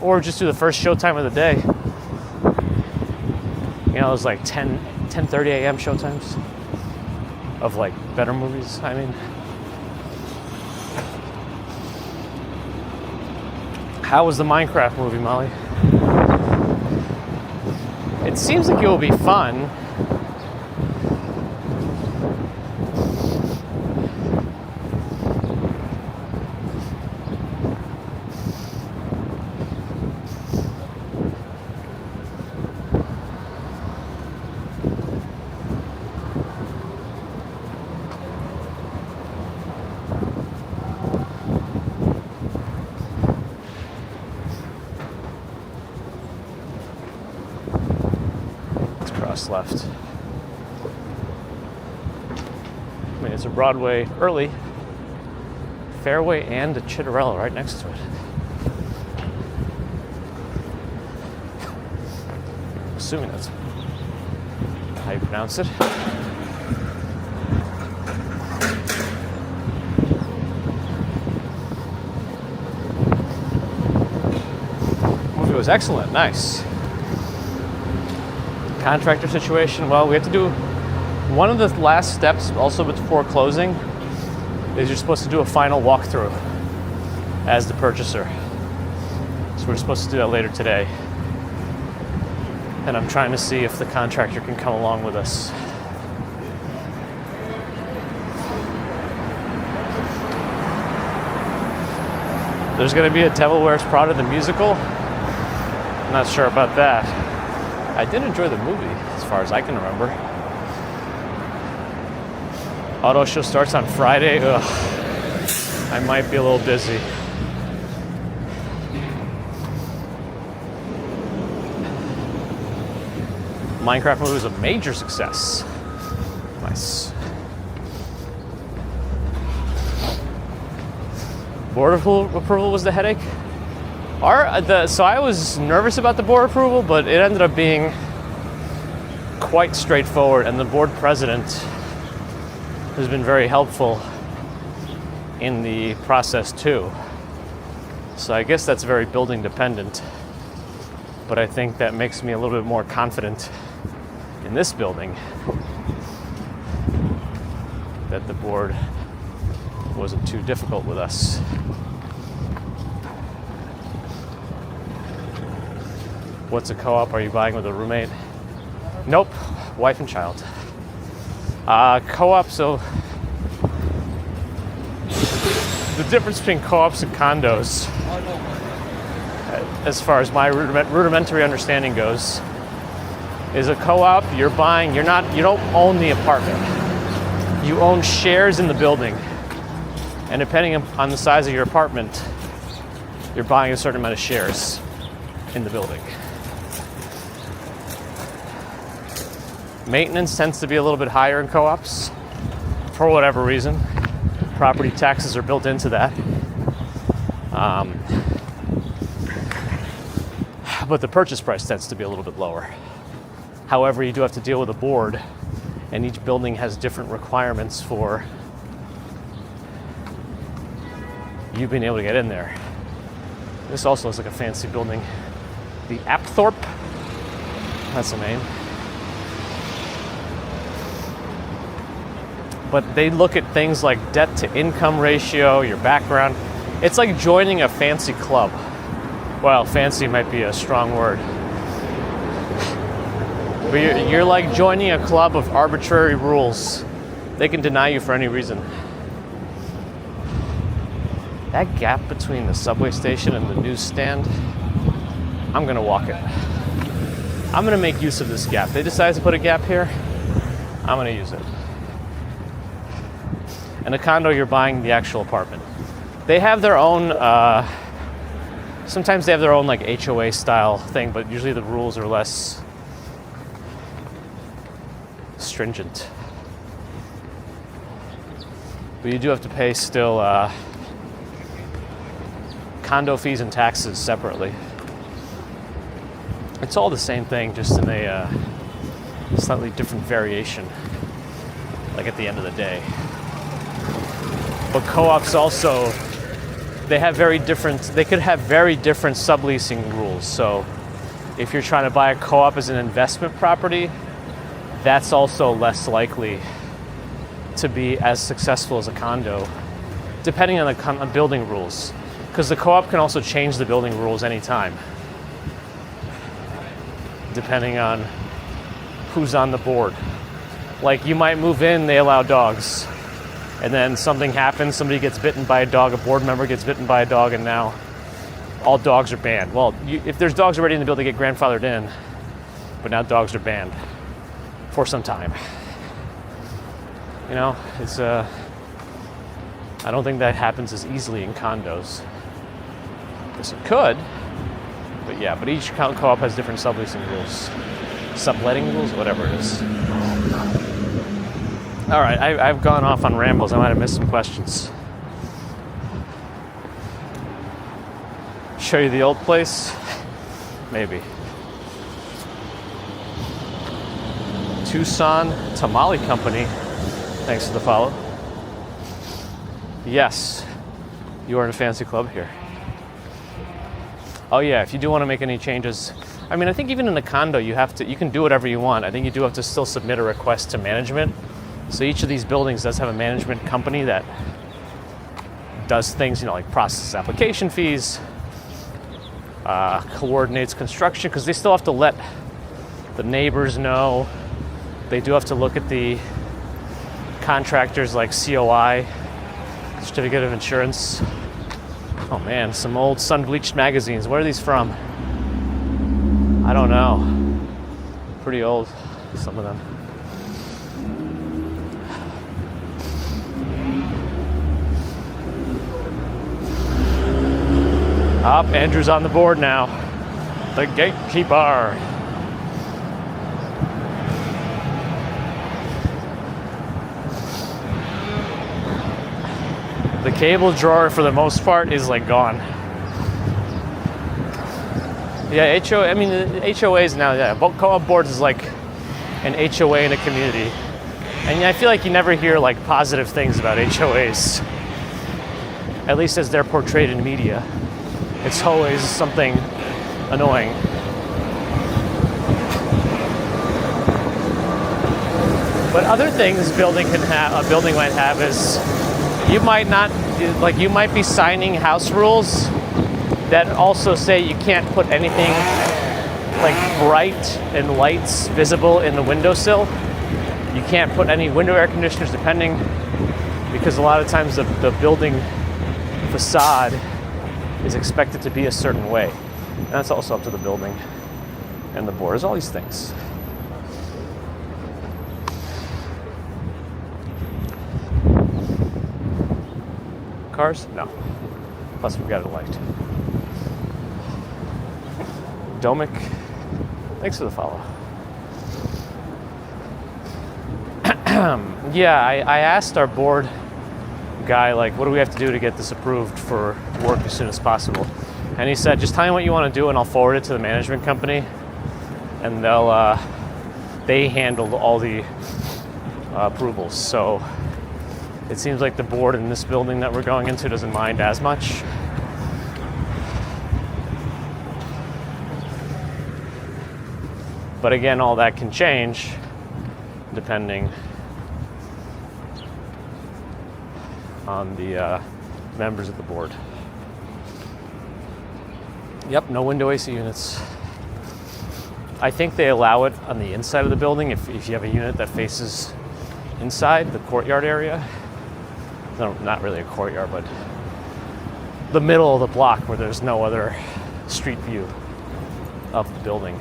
Or just do the first showtime of the day. You know, those like 10:30 a.m. showtimes of like better movies, I mean. How was the Minecraft movie, Molly? It seems like it will be fun. Left. I mean, it's a Broadway early, Fairway, and a Chitterella right next to it. Assuming that's how you pronounce it. The movie was excellent, nice. Contractor situation, well, we have to do one of the last steps also before closing is you're supposed to do a final walkthrough as the purchaser. So we're supposed to do that later today. And I'm trying to see if the contractor can come along with us. There's going to be a Devil Wears Prada the musical. I'm not sure about that. I did enjoy the movie, as far as I can remember. Auto show starts on Friday. Ugh, I might be a little busy. Minecraft movie was a major success. Nice. Board approval was the headache. So I was nervous about the board approval, but it ended up being quite straightforward, and the board president has been very helpful in the process too. So I guess that's very building dependent, but I think that makes me a little bit more confident in this building that the board wasn't too difficult with us. What's a co-op? Are you buying with a roommate? Nope, wife and child. Co-op, so the difference between co-ops and condos, as far as my rudimentary understanding goes, is a co-op, you don't own the apartment. You own shares in the building. And depending on the size of your apartment, you're buying a certain amount of shares in the building. Maintenance tends to be a little bit higher in co-ops for whatever reason. Property taxes are built into that. But the purchase price tends to be a little bit lower. However, you do have to deal with a board, and each building has different requirements for you being able to get in there. This also looks like a fancy building. The Apthorpe, that's the name. But they look at things like debt to income ratio, your background. It's like joining a fancy club. Well, fancy might be a strong word. But you're like joining a club of arbitrary rules. They can deny you for any reason. That gap between the subway station and the newsstand, I'm gonna walk it. I'm gonna make use of this gap. They decided to put a gap here, I'm gonna use it. And a condo, you're buying the actual apartment. They have their own, sometimes they have their own like HOA style thing, but usually the rules are less stringent. But you do have to pay still condo fees and taxes separately. It's all the same thing, just in a slightly different variation, like at the end of the day. But co-ops also, they could have very different subleasing rules. So if you're trying to buy a co-op as an investment property, that's also less likely to be as successful as a condo, depending on the building rules. Because the co-op can also change the building rules anytime, depending on who's on the board. Like, you might move in, they allow dogs, and then something happens, somebody gets bitten by a dog, a board member gets bitten by a dog, and now all dogs are banned. Well, if there's dogs already in the building, they get grandfathered in, but now dogs are banned for some time. You know, it's I don't think that happens as easily in condos. I guess it could, but yeah, but each co-op has different subleasing rules, subletting rules, whatever it is. All right, I've gone off on rambles. I might have missed some questions. Show you the old place? Maybe. Tucson Tamale Company. Thanks for the follow. Yes, you are in a fancy club here. Oh yeah, if you do want to make any changes, I mean, I think even in a condo, you can do whatever you want. I think you do have to still submit a request to management. So each of these buildings does have a management company that does things, you know, like processes application fees, coordinates construction, because they still have to let the neighbors know. They do have to look at the contractors like COI, certificate of insurance. Oh man, some old sun-bleached magazines. Where are these from? I don't know. Pretty old, some of them. Up, Andrew's on the board now. The gatekeeper. The cable drawer, for the most part, is like gone. Yeah, I mean, HOAs now, yeah, co-op boards is like an HOA in a community. And I feel like you never hear like positive things about HOAs, at least as they're portrayed in media. It's always something annoying. But other things a building might have is you might be signing house rules that also say you can't put anything like bright and lights visible in the windowsill. You can't put any window air conditioners, depending, because a lot of times the building facade is expected to be a certain way. And that's also up to the building and the board. There's all these things. Cars? No. Plus we've got a light. Domic, thanks for the follow. Yeah, I asked our board guy, like, what do we have to do to get this approved for work as soon as possible? And he said, just tell me what you want to do and I'll forward it to the management company, and they handle all the approvals. So it seems like the board in this building that we're going into doesn't mind as much. But again, all that can change depending on the members of the board. Yep, no window AC units. I think they allow it on the inside of the building if you have a unit that faces inside the courtyard area. No, not really a courtyard, but the middle of the block where there's no other street view of the building.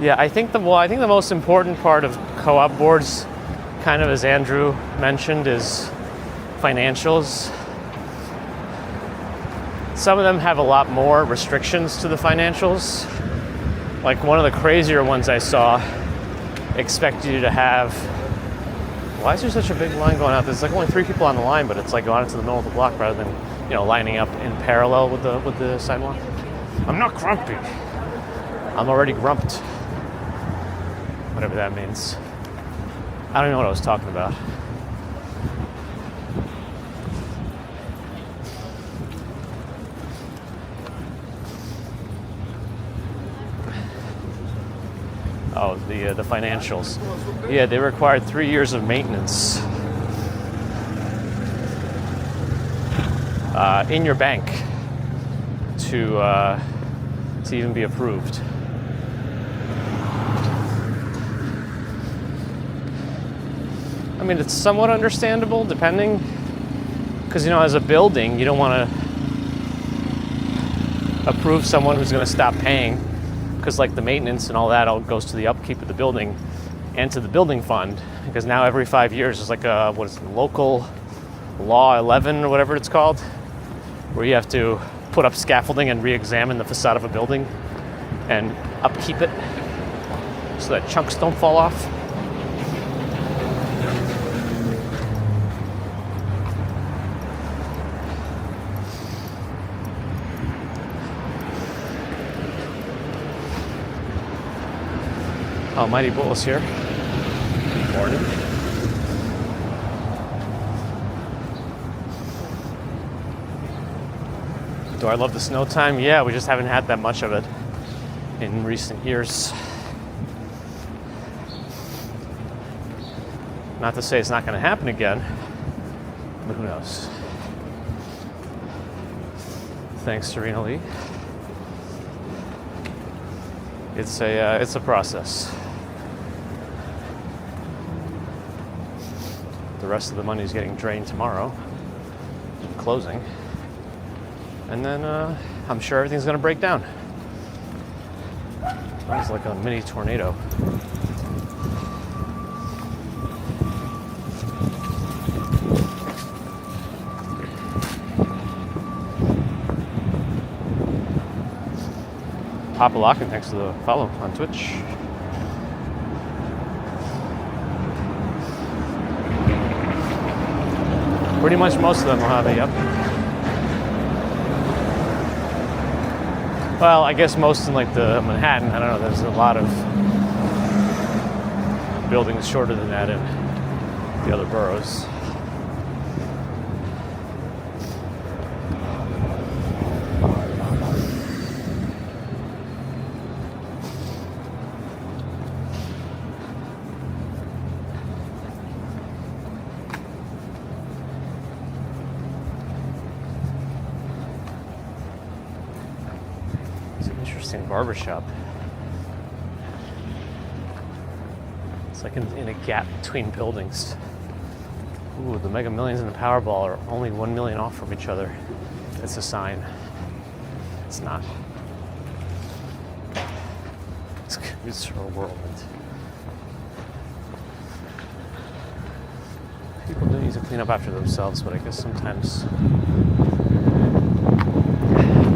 Yeah, I think the most important part of co-op boards, kind of as Andrew mentioned, is financials. Some of them have a lot more restrictions to the financials. Like one of the crazier ones I saw expected you to have. Why is there such a big line going out? There's like only 3 people on the line, but it's like going into the middle of the block rather than, lining up in parallel with the sidewalk. I'm not grumpy. I'm already grumped. Whatever that means. I don't know what I was talking about. Oh, the financials. Yeah, they required 3 years of maintenance in your bank to even be approved. I mean, it's somewhat understandable, depending, because as a building, you don't want to approve someone who's going to stop paying, because like the maintenance and all that all goes to the upkeep of the building and to the building fund, because now every 5 years there's like a local law 11 or whatever it's called, where you have to put up scaffolding and re-examine the facade of a building and upkeep it so that chunks don't fall off. Almighty Bull is here. Good morning. Do I love the snow time? Yeah, we just haven't had that much of it in recent years. Not to say it's not going to happen again, but who knows? Thanks, Serena Lee. It's a process. The rest of the money is getting drained tomorrow, closing, and then I'm sure everything's going to break down. It's like a mini tornado. Papa Locken, thanks for the follow on Twitch. Pretty much most of them will have it, yep. Well, I guess most in like the Manhattan, I don't know, there's a lot of buildings shorter than that in the other boroughs. Barbershop. It's like in a gap between buildings. Ooh, the Mega Millions and the Powerball are only 1 million off from each other. It's a sign. It's not. It's a whirlwind. People do need to clean up after themselves, but I guess sometimes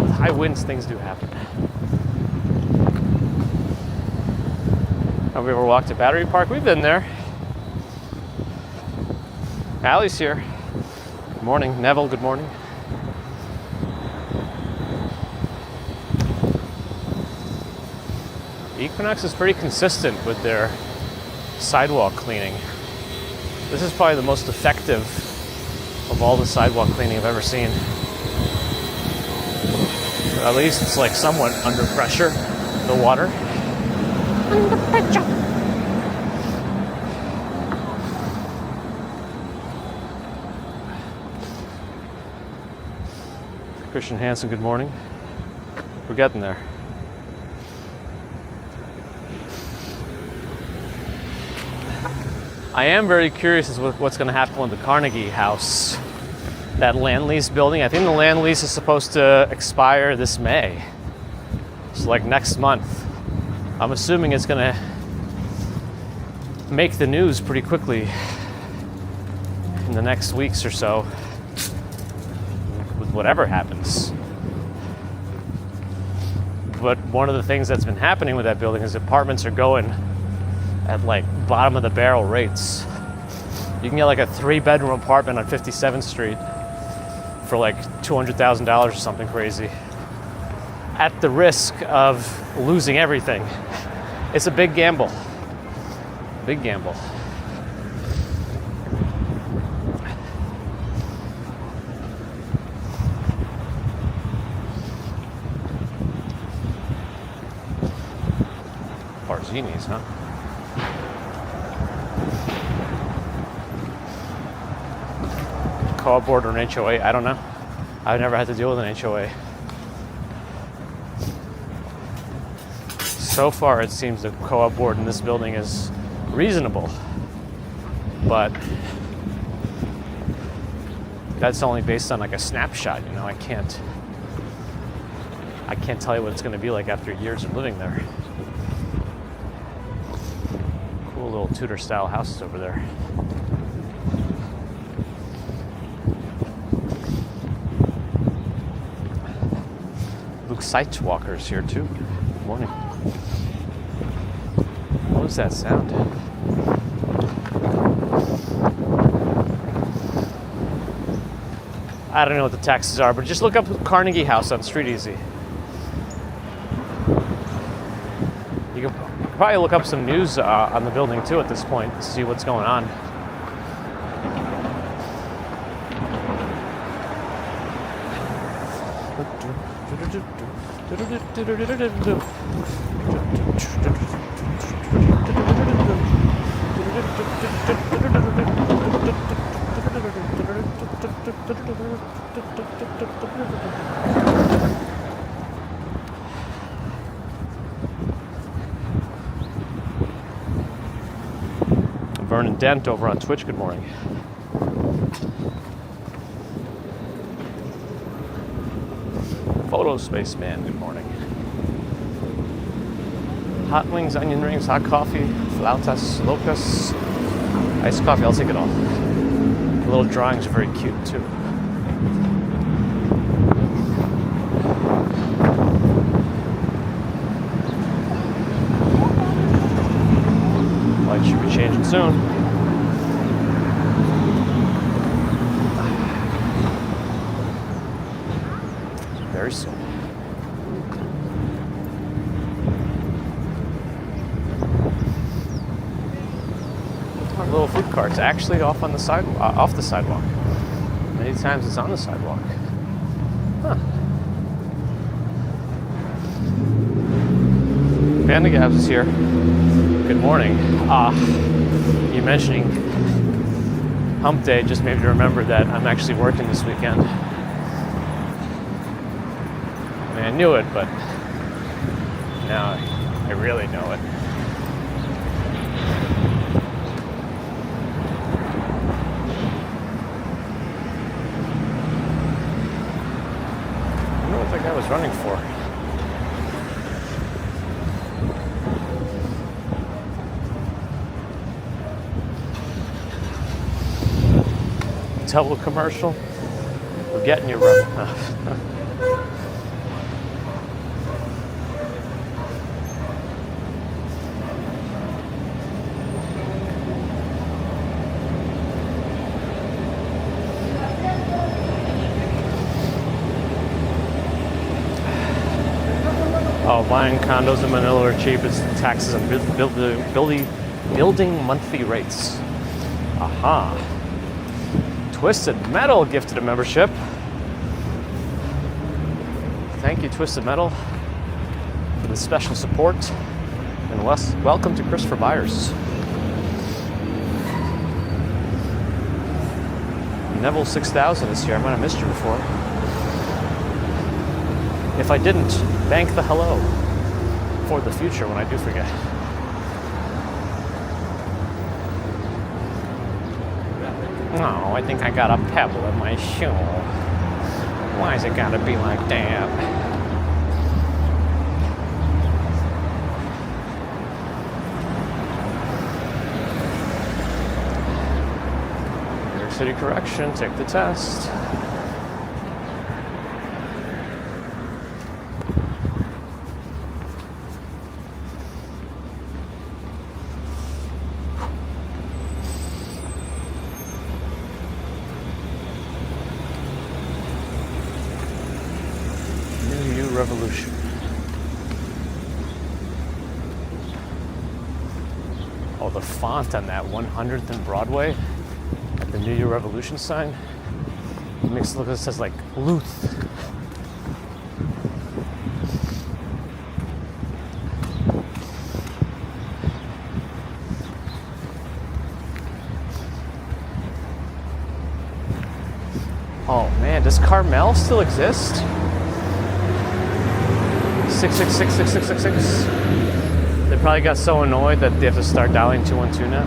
with high winds things do happen. Have we ever walked to Battery Park? We've been there. Allie's here. Good morning. Neville, good morning. Equinox is pretty consistent with their sidewalk cleaning. This is probably the most effective of all the sidewalk cleaning I've ever seen. At least it's like somewhat under pressure, the water. Under pressure. Christian Hansen, good morning. We're getting there. I am very curious as to what's going to happen with the Carnegie House, that land lease building. I think the land lease is supposed to expire this May. So like next month. I'm assuming it's going to make the news pretty quickly in the next weeks or so with whatever happens. But one of the things that's been happening with that building is apartments are going at like bottom of the barrel rates. You can get like a 3-bedroom apartment on 57th Street for like $200,000 or something crazy, at the risk of losing everything. It's a big gamble. Big gamble. Barzini's, huh? Co-op board or an HOA? I don't know. I've never had to deal with an HOA. So far, it seems the co-op board in this building is reasonable, but that's only based on like a snapshot. You know, I can't tell you what it's going to be like after years of living there. Cool little Tudor-style houses over there. Luke Sightwalker's here too. Good morning. What was that sound? I don't know what the taxes are, but just look up Carnegie House on Street Easy. You can probably look up some news on the building too at this point to see what's going on. Vernon Dent over on Twitch, good morning. Photo Space Man, good morning. Hot wings, onion rings, hot coffee, flautas locas, iced coffee, I'll take it all. The little drawings are very cute too. Light should be changing soon. Very soon. Our little food cart's actually off on the off the sidewalk. Many times it's on the sidewalk. Huh. Panda Gabs is here. Good morning. You mentioning Hump Day just made me remember that I'm actually working this weekend. I mean, I knew it, but now I really know it. I wonder what that guy was running for. Double commercial. We're getting you, bro. Oh, buying condos in Manila are cheap. It's taxes and building monthly rates. Aha. Twisted Metal gifted a membership. Thank you, Twisted Metal, for the special support. And welcome to Christopher Byers. Neville 6000 is here. I might have missed you before. If I didn't, bank the hello for the future when I do forget. Oh, I think I got a pebble in my shoe. Why's it gotta be like that? New York City correction, take the test. Revolution. Oh, the font on that 100th and Broadway at the New Year Revolution sign, it makes it look like it says like Luth. Oh man, does Carmel still exist? 666-6666. They probably got so annoyed that they have to start dialing 212 now.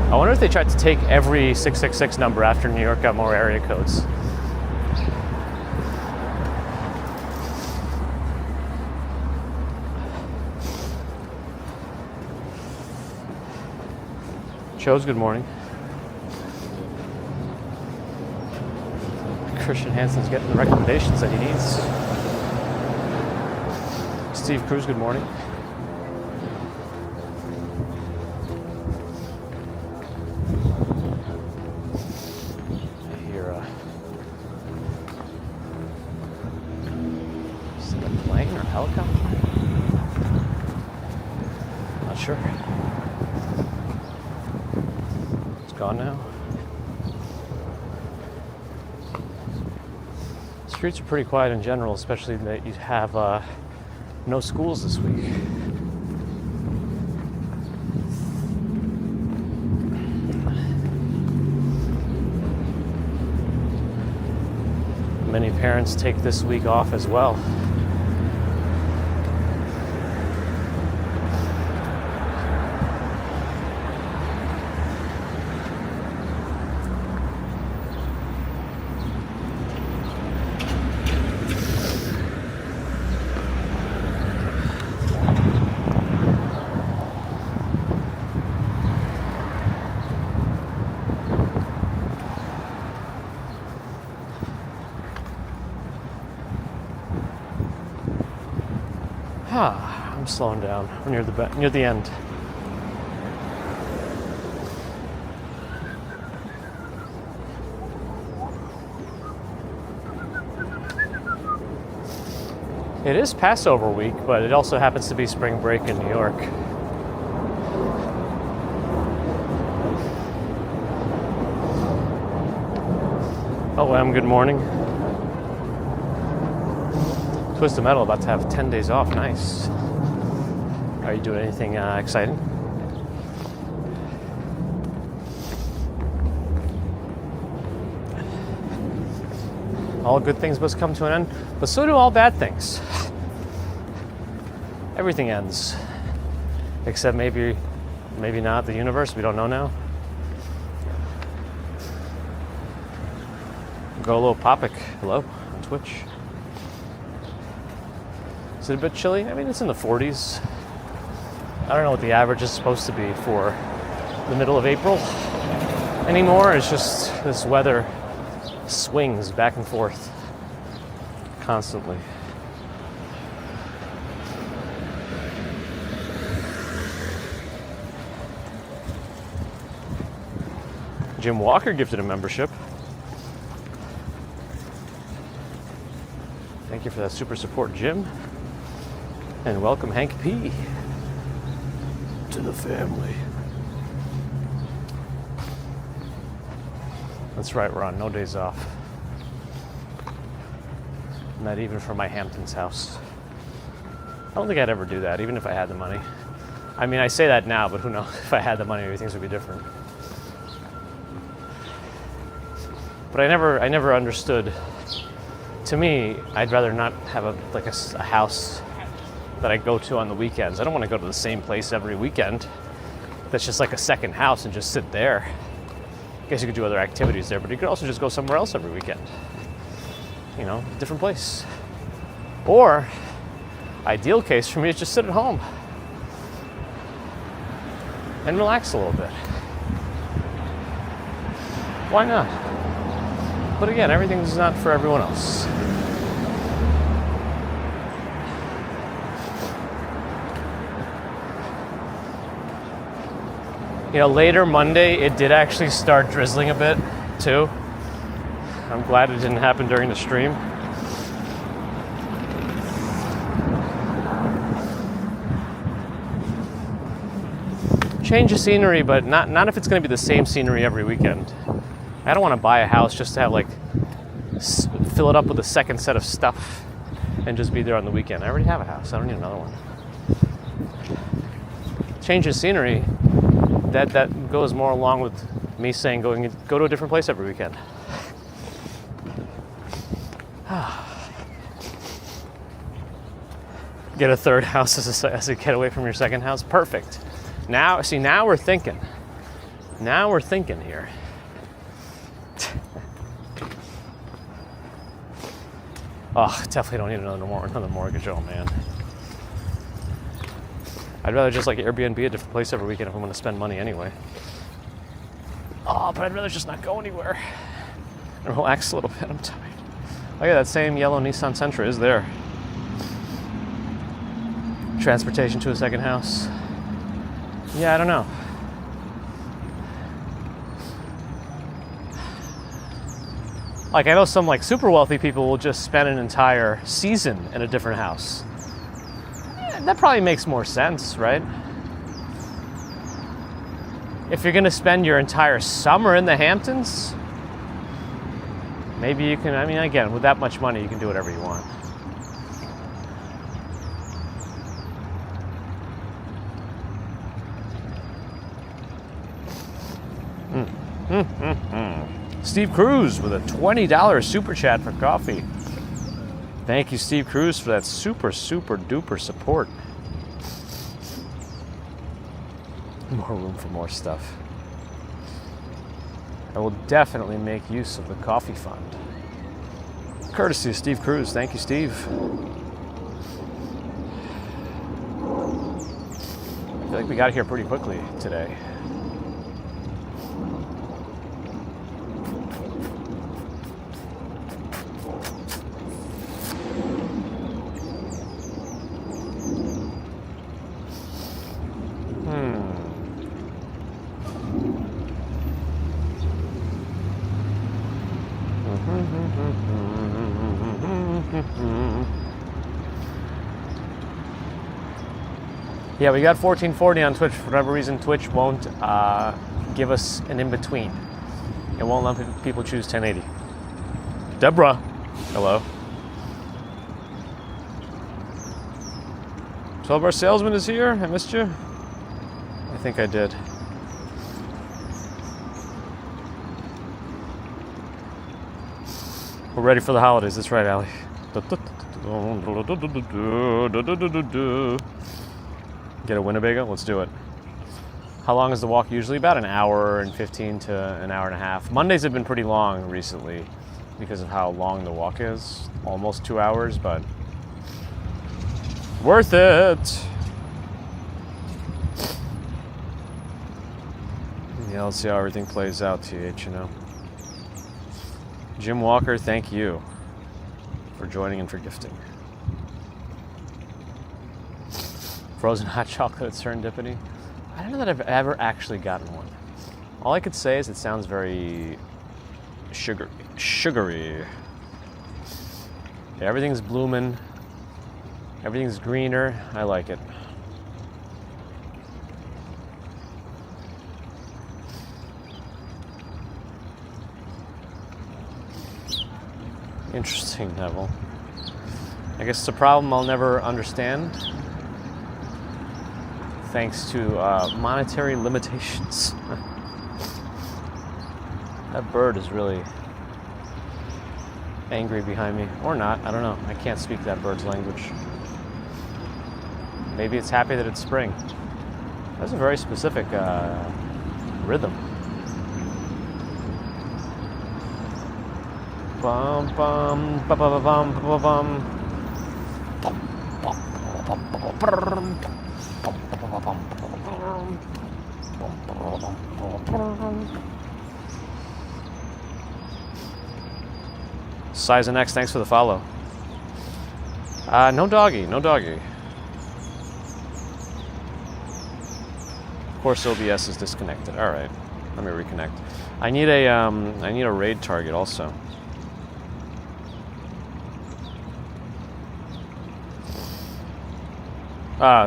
I wonder if they tried to take every 666 number after New York got more area codes. Chose, good morning. Christian Hansen's getting the recommendations that he needs. Steve Cruz, good morning. I hear is it a plane or a helicopter? Not sure. It's gone now. Streets are pretty quiet in general, especially that you have no schools this week. Many parents take this week off as well. I'm slowing down. We're near the end. It is Passover week, but it also happens to be spring break in New York. Oh, good morning. Twisted Metal about to have 10 days off. Nice. Are you doing anything exciting? All good things must come to an end, but so do all bad things. Everything ends. Except maybe not the universe. We don't know now. Golo Popic, hello, on Twitch. Is it a bit chilly? I mean, it's in the 40s. I don't know what the average is supposed to be for the middle of April anymore. It's just this weather swings back and forth constantly. Jim Walker gifted a membership. Thank you for that super support, Jim. And welcome, Hank P. to the family. That's right, we're on no days off. Not even for my Hamptons house. I don't think I'd ever do that, even if I had the money. I mean, I say that now, but who knows? If I had the money, maybe things would be different. But I never understood to me, I'd rather not have a house that I go to on the weekends. I don't want to go to the same place every weekend. That's just like a second house and just sit there. I guess you could do other activities there, but you could also just go somewhere else every weekend. You know, a different place. Or, ideal case for me is just sit at home and relax a little bit. Why not? But again, everything's not for everyone else. You know, later Monday, it did actually start drizzling a bit, too. I'm glad it didn't happen during the stream. Change of scenery, but not if it's going to be the same scenery every weekend. I don't want to buy a house just to have, like, fill it up with a second set of stuff and just be there on the weekend. I already have a house. I don't need another one. Change of scenery, that goes more along with me saying go to a different place every weekend. Get a third house as a getaway from your second house. Perfect. Now we're thinking. Now we're thinking here. Oh, definitely don't need another mortgage. Oh man. I'd rather just like Airbnb a different place every weekend if I'm going to spend money anyway. Oh, but I'd rather just not go anywhere and relax a little bit. I'm tired. Oh yeah, that same yellow Nissan Sentra is there. Transportation to a second house. Yeah, I don't know. Like, I know some like super wealthy people will just spend an entire season in a different house. That probably makes more sense, right? If you're going to spend your entire summer in the Hamptons, maybe you can, I mean, again, with that much money, you can do whatever you want. Steve Cruz with a $20 super chat for coffee. Thank you, Steve Cruz, for that super, super duper support. More room for more stuff. I will definitely make use of the coffee fund. Courtesy of Steve Cruz. Thank you, Steve. I feel like we got here pretty quickly today. Yeah, we got 1440 on Twitch. For whatever reason, Twitch won't give us an in-between. It won't let people choose 1080. Deborah, hello. 12 Hour Salesman is here. I missed you. I think I did. We're ready for the holidays. That's right, Allie. Get a Winnebago? Let's do it. How long is the walk usually? About an hour and 15 to an hour and a half. Mondays have been pretty long recently because of how long the walk is. Almost 2 hours, but worth it. Yeah, let's see how everything plays out, TH, you know. Jim Walker, thank you for joining and for gifting. Frozen hot chocolate serendipity. I don't know that I've ever actually gotten one. All I could say is it sounds very sugary. Yeah, everything's blooming. Everything's greener. I like it. Interesting, Neville. I guess it's a problem I'll never understand. Thanks to monetary limitations. That bird is really angry behind me. Or not, I don't know. I can't speak that bird's language. Maybe it's happy that it's spring. That's a very specific rhythm. Bum bum ba ba ba bum ba bum bum. Size and X, thanks for the follow. No doggy, no doggy. Of course, OBS is disconnected. All right, let me reconnect. I need a raid target also.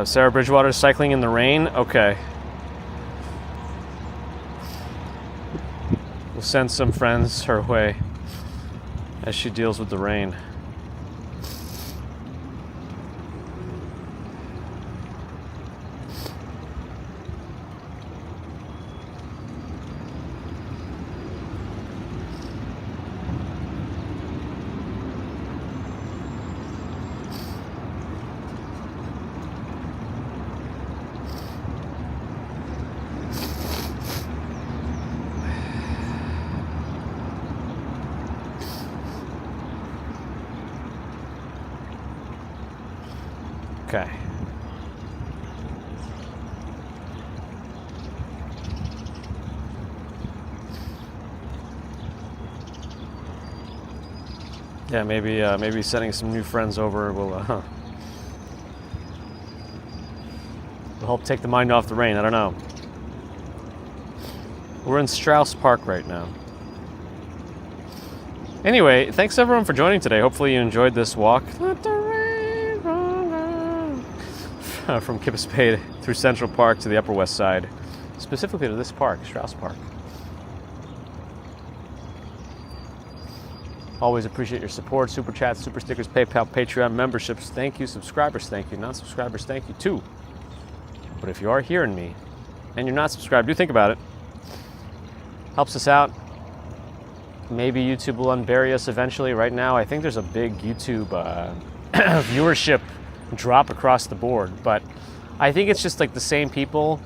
Sarah Bridgewater cycling in the rain. Okay. We'll send some friends her way as she deals with the rain. Okay. Yeah, maybe sending some new friends over will help take the mind off the rain. I don't know. We're in Strauss Park right now. Anyway, thanks everyone for joining today. Hopefully you enjoyed this walk. Let the rain run on. From Kips through Central Park to the Upper West Side, specifically to this park, Strauss Park. Always appreciate your support, super chats, super stickers, PayPal, Patreon memberships. Thank you, subscribers. Thank you, non-subscribers. Thank you too. But if you are hearing me and you're not subscribed, do think about it. Helps us out. Maybe YouTube will unbury us eventually. Right now, I think there's a big YouTube viewership drop across the board. But I think it's just like the same people.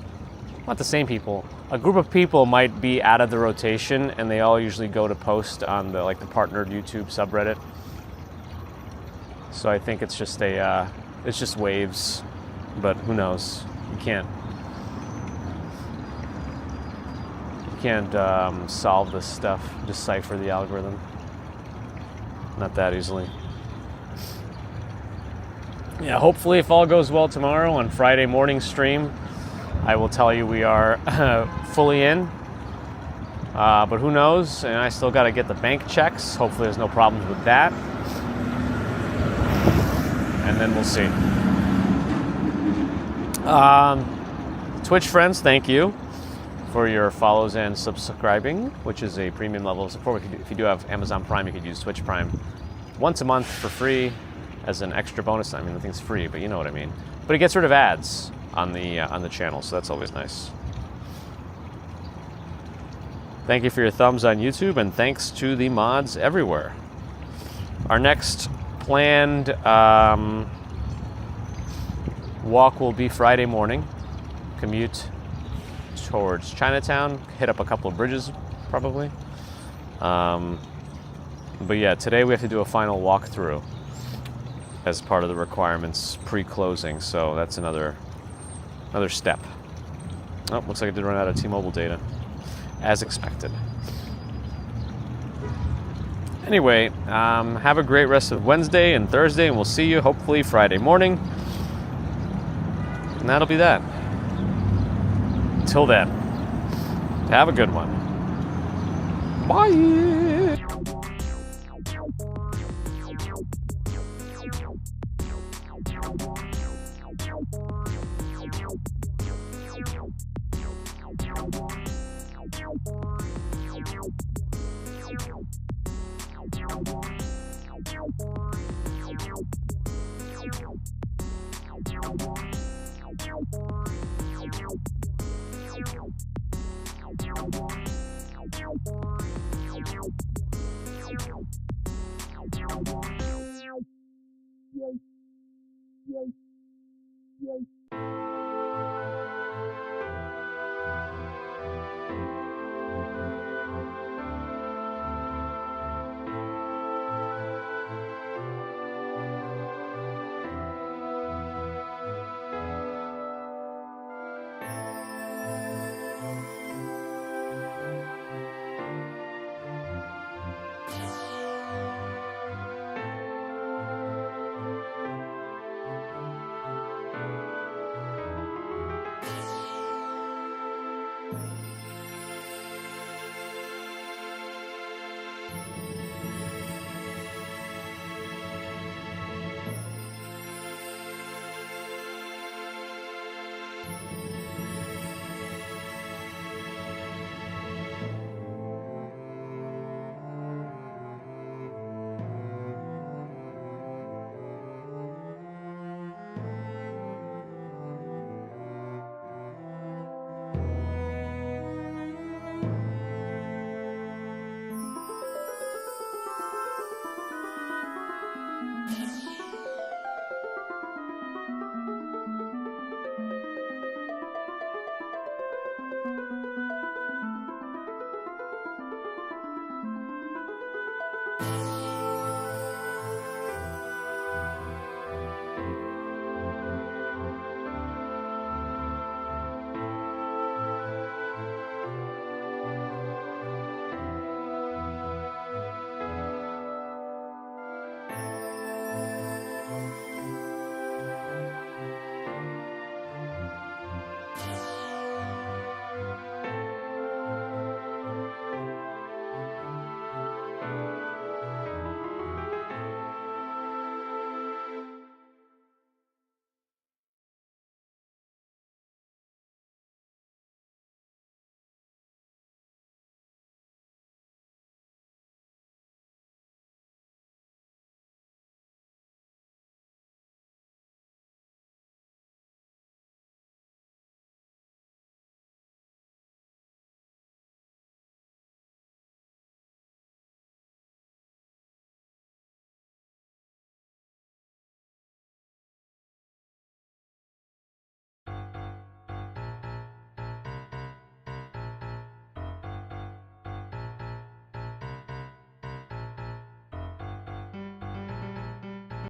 Not the same people. A group of people might be out of the rotation, and they all usually go to post on the partnered YouTube subreddit. So I think it's just it's just waves. But who knows? You can't solve this stuff, decipher the algorithm. Not that easily. Yeah, hopefully if all goes well tomorrow on Friday morning stream, I will tell you we are fully in. But who knows? And I still got to get the bank checks. Hopefully there's no problems with that. And then we'll see. Twitch friends, thank you for your follows and subscribing, which is a premium level of support. If you do have Amazon Prime, you could use Twitch Prime once a month for free as an extra bonus. I mean, the thing's free, but you know what I mean. But it gets rid of ads on the channel, so that's always nice. Thank you for your thumbs on YouTube, and thanks to the mods everywhere. Our next planned walk will be Friday morning. Commute towards Chinatown, hit up a couple of bridges, probably. But yeah, today we have to do a final walkthrough as part of the requirements pre-closing, so that's another step. Oh, looks like I did run out of T-Mobile data, as expected. Anyway, have a great rest of Wednesday and Thursday, and we'll see you hopefully Friday morning. And that'll be that. Until then, have a good one. Bye. Yeah.